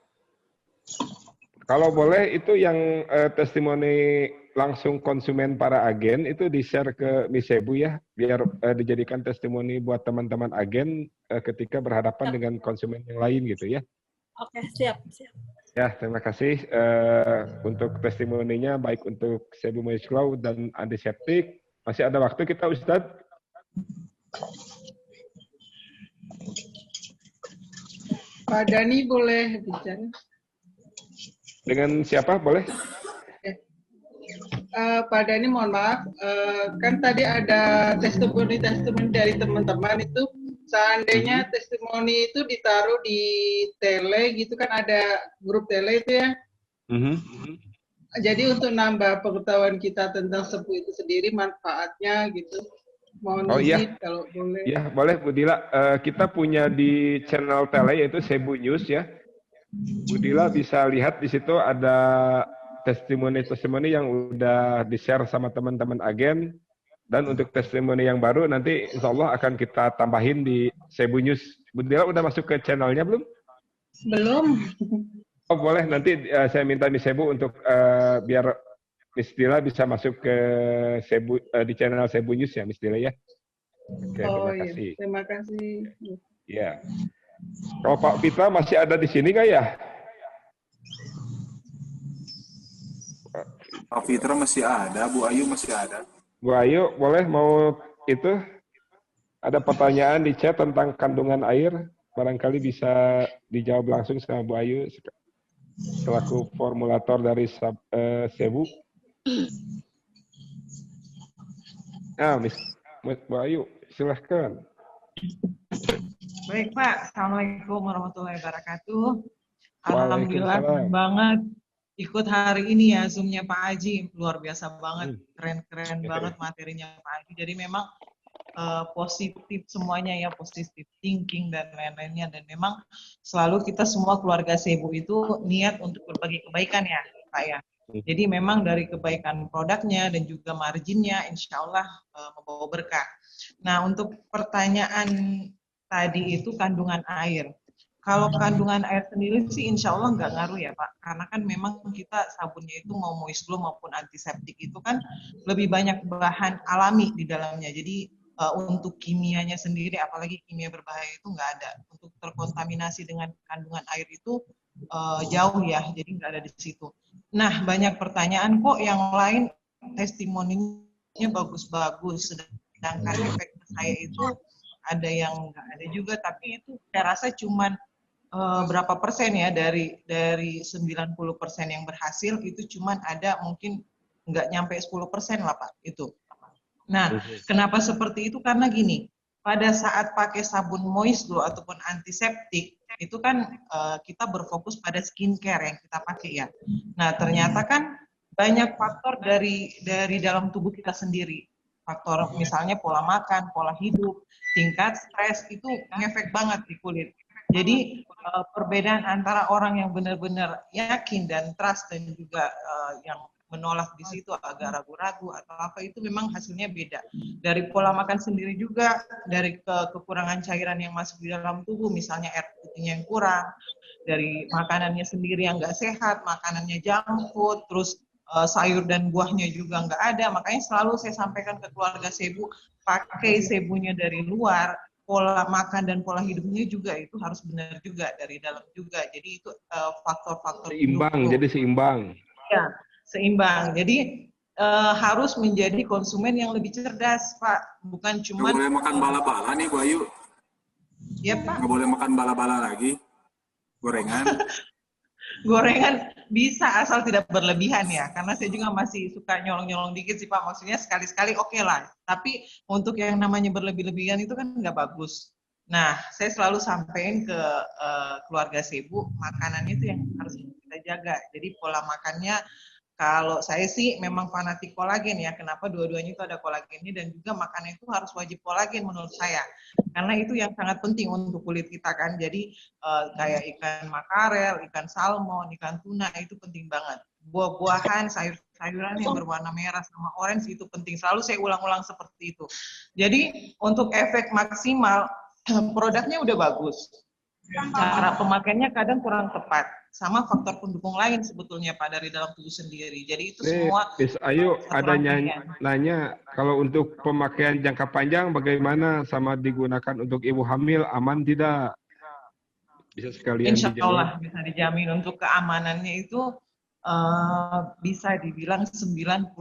Kalau boleh itu yang testimoni langsung konsumen para agen itu di-share ke Miss Sebu ya, biar dijadikan testimoni buat teman-teman agen ketika berhadapan dengan konsumen yang lain gitu ya. Oke, siap. Ya, terima kasih untuk testimoninya, baik untuk Sebu Moist Glow dan antiseptik. Masih ada waktu kita, Ustadz? Pak Dani boleh bicara? Dengan siapa, boleh? Pak Dani, mohon maaf, kan tadi ada testimoni dari teman-teman itu, seandainya testimoni itu ditaruh di tele gitu kan, ada grup tele itu ya. Jadi untuk nambah pengetahuan kita tentang sebu itu sendiri, manfaatnya gitu. Mohon izin kalau boleh. Ya, boleh Bu Dila. Kita punya di channel tele yaitu Sebu News ya. Bu Dila bisa lihat di situ ada testimoni-testimoni yang udah di-share sama teman-teman agen. Dan untuk testimoni yang baru nanti insya Allah akan kita tambahin di Sebu News. Bu Dila udah masuk ke channelnya belum? Belum. Oh boleh, nanti saya minta Miss Sebu untuk biar Miss Dila bisa masuk ke Sebu, di channel Sebu News ya Miss Dila ya. Oke, terima kasih. Terima kasih. Ya. Kalau Pak Pitra masih ada di sini nggak ya? Pak Fitra masih ada, Bu Ayu masih ada. Bu Ayu, boleh mau itu? Ada pertanyaan di chat tentang kandungan air, barangkali bisa dijawab langsung sama Bu Ayu selaku formulator dari Sebu. Nah, Bu Ayu, silahkan. Baik Pak, Assalamualaikum warahmatullahi wabarakatuh. Alhamdulillah senang banget ikut hari ini ya Zoom-nya Pak Haji, luar biasa banget, keren-keren banget materinya Pak Haji. Jadi memang positif semuanya ya, positif thinking dan lain-lainnya, dan memang selalu kita semua keluarga Sebu itu niat untuk berbagi kebaikan ya Pak ya. Jadi memang dari kebaikan produknya dan juga marginnya insya Allah membawa berkah. Nah untuk pertanyaan tadi itu kandungan air. Kalau kandungan air sendiri sih insya Allah nggak ngaruh ya Pak. Karena kan memang kita sabunnya itu mau moist glow maupun antiseptik itu kan lebih banyak bahan alami di dalamnya. Jadi untuk kimianya sendiri, apalagi kimia berbahaya itu nggak ada. Untuk terkontaminasi dengan kandungan air itu jauh ya, jadi nggak ada di situ. Nah banyak pertanyaan kok yang lain testimoninya bagus-bagus, sedangkan efek saya itu ada yang nggak ada juga, tapi itu saya rasa cuman berapa persen ya dari 90% yang berhasil itu cuman ada mungkin nggak nyampe 10% lah Pak itu. Nah kenapa seperti itu? Karena gini, pada saat pakai sabun moist glow ataupun antiseptik itu kan kita berfokus pada skincare yang kita pakai ya. Nah ternyata kan banyak faktor dari dalam tubuh kita sendiri. Faktor misalnya pola makan, pola hidup, tingkat stres itu ngefek banget di kulit. Jadi perbedaan antara orang yang benar-benar yakin dan trust dan juga yang menolak di situ agak ragu-ragu atau apa itu memang hasilnya beda. Dari pola makan sendiri juga, dari kekurangan cairan yang masuk di dalam tubuh, misalnya air putihnya yang kurang, dari makanannya sendiri yang nggak sehat, makanannya junk food, terus sayur dan buahnya juga nggak ada. Makanya selalu saya sampaikan ke keluarga Sebu, pakai sebunya dari luar, pola makan dan pola hidupnya juga itu harus benar juga dari dalam juga. Jadi itu faktor-faktor seimbang, jadi seimbang. Ya, seimbang. Jadi harus menjadi konsumen yang lebih cerdas, Pak. Bukan cuma nggak boleh makan bala-bala nih, Bu Ayu. Iya, Pak. Nggak boleh makan bala-bala lagi. Gorengan. Gorengan bisa asal tidak berlebihan ya, karena saya juga masih suka nyolong-nyolong dikit sih Pak, maksudnya sekali-sekali oke lah, tapi untuk yang namanya berlebih-lebihan itu kan nggak bagus. Nah, saya selalu sampaikan ke keluarga Sebu, makanannya itu yang harus kita jaga, jadi pola makannya, kalau saya sih memang fanatik kolagen ya, kenapa dua-duanya itu ada kolagennya dan juga makanan itu harus wajib kolagen menurut saya. Karena itu yang sangat penting untuk kulit kita kan, jadi kayak ikan makarel, ikan salmon, ikan tuna itu penting banget. Buah-buahan, sayur-sayuran yang berwarna merah sama orange itu penting, selalu saya ulang-ulang seperti itu. Jadi untuk efek maksimal, produknya udah bagus. Cara pemakaiannya kadang kurang tepat, sama faktor pendukung lain sebetulnya Pak dari dalam tubuh sendiri. Jadi itu semua. Miss Ayu ada nanya kalau untuk pemakaian jangka panjang bagaimana sama digunakan untuk ibu hamil aman tidak? Bisa sekalian Insya Allah dijawab. bisa dijamin untuk keamanannya itu bisa dibilang 99,9%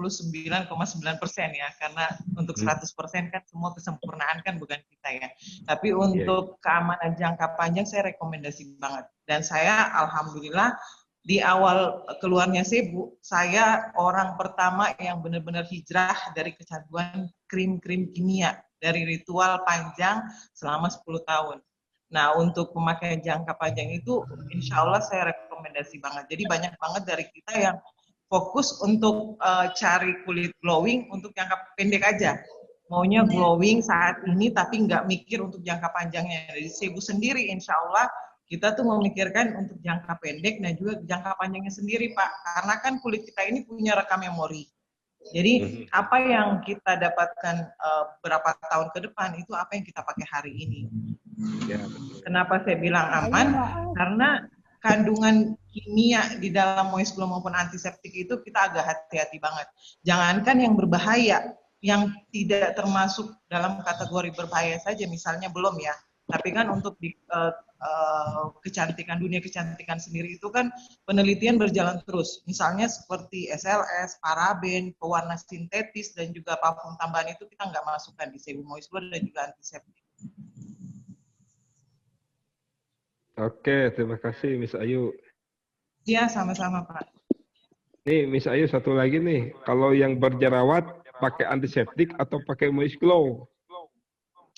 ya, karena untuk 100% kan semua kesempurnaan kan bukan kita ya. Tapi untuk keamanan jangka panjang saya rekomendasi banget. Dan saya alhamdulillah di awal keluarnya Sebu, saya orang pertama yang benar-benar hijrah dari kecanduan krim-krim kimia, dari ritual panjang selama 10 tahun. Nah, untuk pemakaian jangka panjang itu insya Allah saya rekomendasi banget. Jadi banyak banget dari kita yang fokus untuk cari kulit glowing untuk jangka pendek aja. Maunya glowing saat ini tapi nggak mikir untuk jangka panjangnya. Dari Sebu sendiri insya Allah kita tuh memikirkan untuk jangka pendek dan juga jangka panjangnya sendiri Pak. Karena kan kulit kita ini punya rekam memori. Jadi apa yang kita dapatkan berapa tahun ke depan itu apa yang kita pakai hari ini. Ya, kenapa saya bilang aman? Karena kandungan kimia di dalam moist glow maupun antiseptik itu kita agak hati-hati banget. Jangankan yang berbahaya, yang tidak termasuk dalam kategori berbahaya saja misalnya belum ya. Tapi kan untuk di kecantikan, dunia kecantikan sendiri itu kan penelitian berjalan terus. Misalnya seperti SLS, paraben, pewarna sintetis, dan juga parfum tambahan itu kita nggak masukkan di Sebu Moist Glow dan juga antiseptik. Oke, terima kasih Miss Ayu. Ya, sama-sama Pak. Nih Miss Ayu satu lagi nih, kalau yang berjerawat pakai antiseptik atau pakai Moist Glow?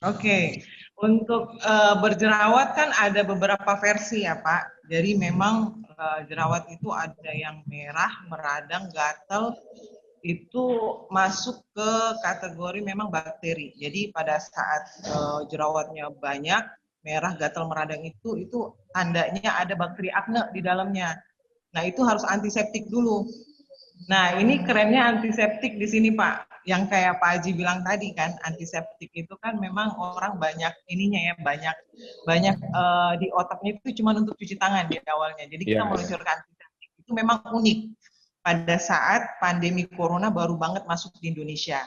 Oke, untuk berjerawat kan ada beberapa versi ya Pak. Jadi memang jerawat itu ada yang merah, meradang, gatal, itu masuk ke kategori memang bakteri. Jadi pada saat jerawatnya banyak, merah, gatal, meradang itu tandanya ada bakteri akne di dalamnya. Nah itu harus antiseptik dulu. Nah ini kerennya antiseptik di sini Pak. Yang kayak Pak Haji bilang tadi kan, antiseptik itu kan memang orang banyak ininya ya, banyak di otaknya itu cuma untuk cuci tangan di awalnya. Jadi kita meluncurkan antiseptik itu memang unik pada saat pandemi corona baru banget masuk di Indonesia.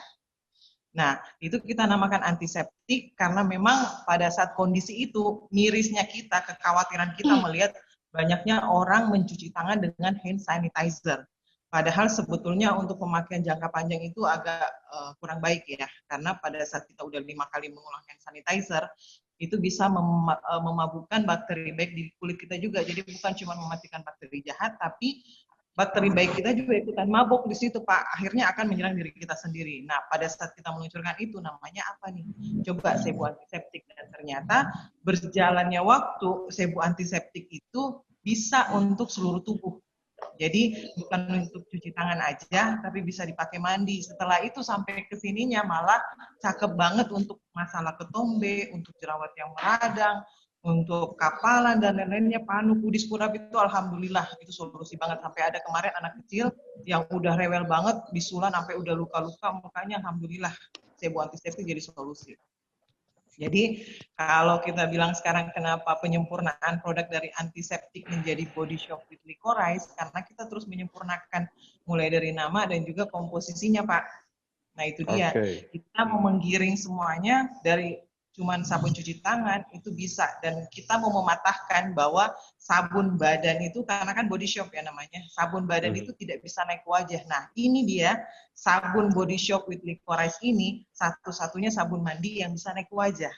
Nah, itu kita namakan antiseptik karena memang pada saat kondisi itu mirisnya kita, kekhawatiran kita melihat banyaknya orang mencuci tangan dengan hand sanitizer. Padahal sebetulnya untuk pemakaian jangka panjang itu agak kurang baik ya, karena pada saat kita udah 5 kali mengulang hand sanitizer, itu bisa memabukkan bakteri baik di kulit kita juga. Jadi bukan cuma mematikan bakteri jahat, tapi bakteri baik kita juga ikutan mabuk di situ Pak. Akhirnya akan menyerang diri kita sendiri. Nah pada saat kita meluncurkan itu namanya apa nih? Coba Sebu antiseptik, dan ternyata berjalannya waktu Sebu antiseptik itu bisa untuk seluruh tubuh. Jadi bukan untuk cuci tangan aja, tapi bisa dipakai mandi. Setelah itu sampai ke sininya malah cakep banget untuk masalah ketombe, untuk jerawat yang meradang, untuk kapalan dan lain-lainnya, panu, kudis, kurap itu alhamdulillah itu solusi banget. Sampai ada kemarin anak kecil yang udah rewel banget, bisulan sampai udah luka-luka mukanya, alhamdulillah Sebu antiseptik jadi solusi. Jadi kalau kita bilang sekarang kenapa penyempurnaan produk dari antiseptik menjadi Body Shop with Licorice, karena kita terus menyempurnakan mulai dari nama dan juga komposisinya Pak. Nah itu dia, kita mau menggiring semuanya dari cuman sabun cuci tangan itu bisa. Dan kita mau mematahkan bahwa sabun badan itu, karena kan body shop ya namanya, sabun badan itu tidak bisa naik ke wajah. Nah ini dia sabun body shop with licorice ini satu-satunya sabun mandi yang bisa naik ke wajah.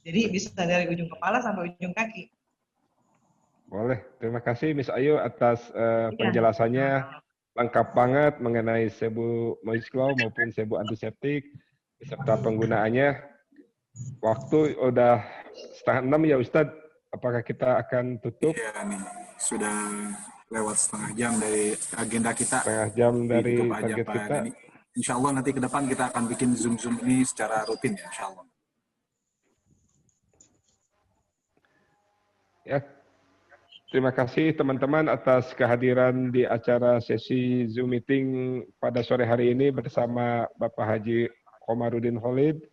Jadi bisa dari ujung kepala sampai ujung kaki. Boleh, terima kasih Miss Ayu atas penjelasannya lengkap banget mengenai sebu Moist Glow maupun sebu antiseptik beserta penggunaannya. Waktu udah 5:30 ya Ustadz, apakah kita akan tutup? Iya nih, sudah lewat setengah jam dari agenda kita. Setengah jam dari target kita. Insya Allah nanti ke depan kita akan bikin Zoom ini secara rutin ya, Insya Allah. Ya, terima kasih teman-teman atas kehadiran di acara sesi Zoom meeting pada sore hari ini bersama Bapak Haji Komarudin Khalid.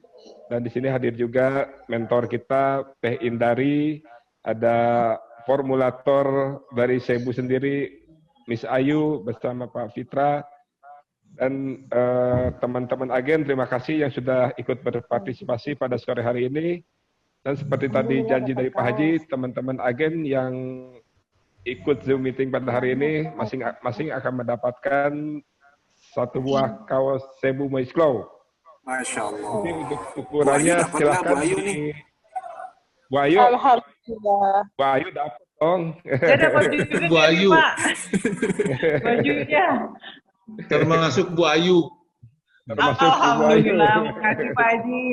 Dan di sini hadir juga mentor kita, Teh Indari, ada formulator dari Sebu sendiri, Miss Ayu bersama Pak Fitra, dan teman-teman agen, terima kasih yang sudah ikut berpartisipasi pada sore hari ini. Dan seperti tadi janji dari Pak Haji, teman-teman agen yang ikut Zoom meeting pada hari ini masing-masing akan mendapatkan satu buah kaos Sebu Moist Glow. Masya Allah. Jadi untuk ukurannya silahkan di Bu Ayu. Alhamdulillah. Bu Ayu dapat dong. Saya dapat juga Bu Ayu. Pak. Bajunya. Termasuk Bu Ayu. Alhamdulillah, makasih Pak Haji.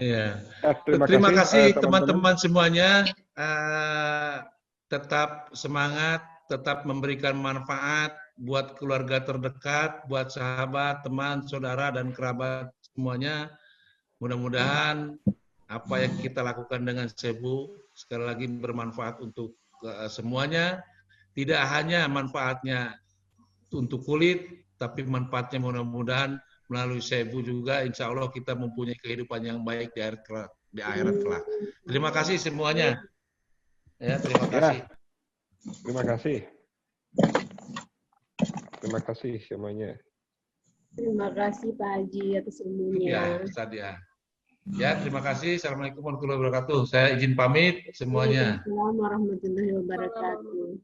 Ya. Terima kasih teman-teman semuanya. Tetap semangat, tetap memberikan manfaat buat keluarga terdekat, buat sahabat, teman, saudara, dan kerabat semuanya. Mudah-mudahan apa yang kita lakukan dengan Sebu sekali lagi bermanfaat untuk semuanya. Tidak hanya manfaatnya untuk kulit, tapi manfaatnya mudah-mudahan melalui Sebu juga, insya Allah kita mempunyai kehidupan yang baik di akhirat kelak. Terima kasih semuanya. Ya, terima kasih. Terima kasih. Terima kasih semuanya. Terima kasih Pak Haji atas ilmunya. Ya, Ustaz ya. Ya, terima kasih. Assalamualaikum warahmatullahi wabarakatuh. Saya izin pamit semuanya. Waalaikumsalam warahmatullahi wabarakatuh.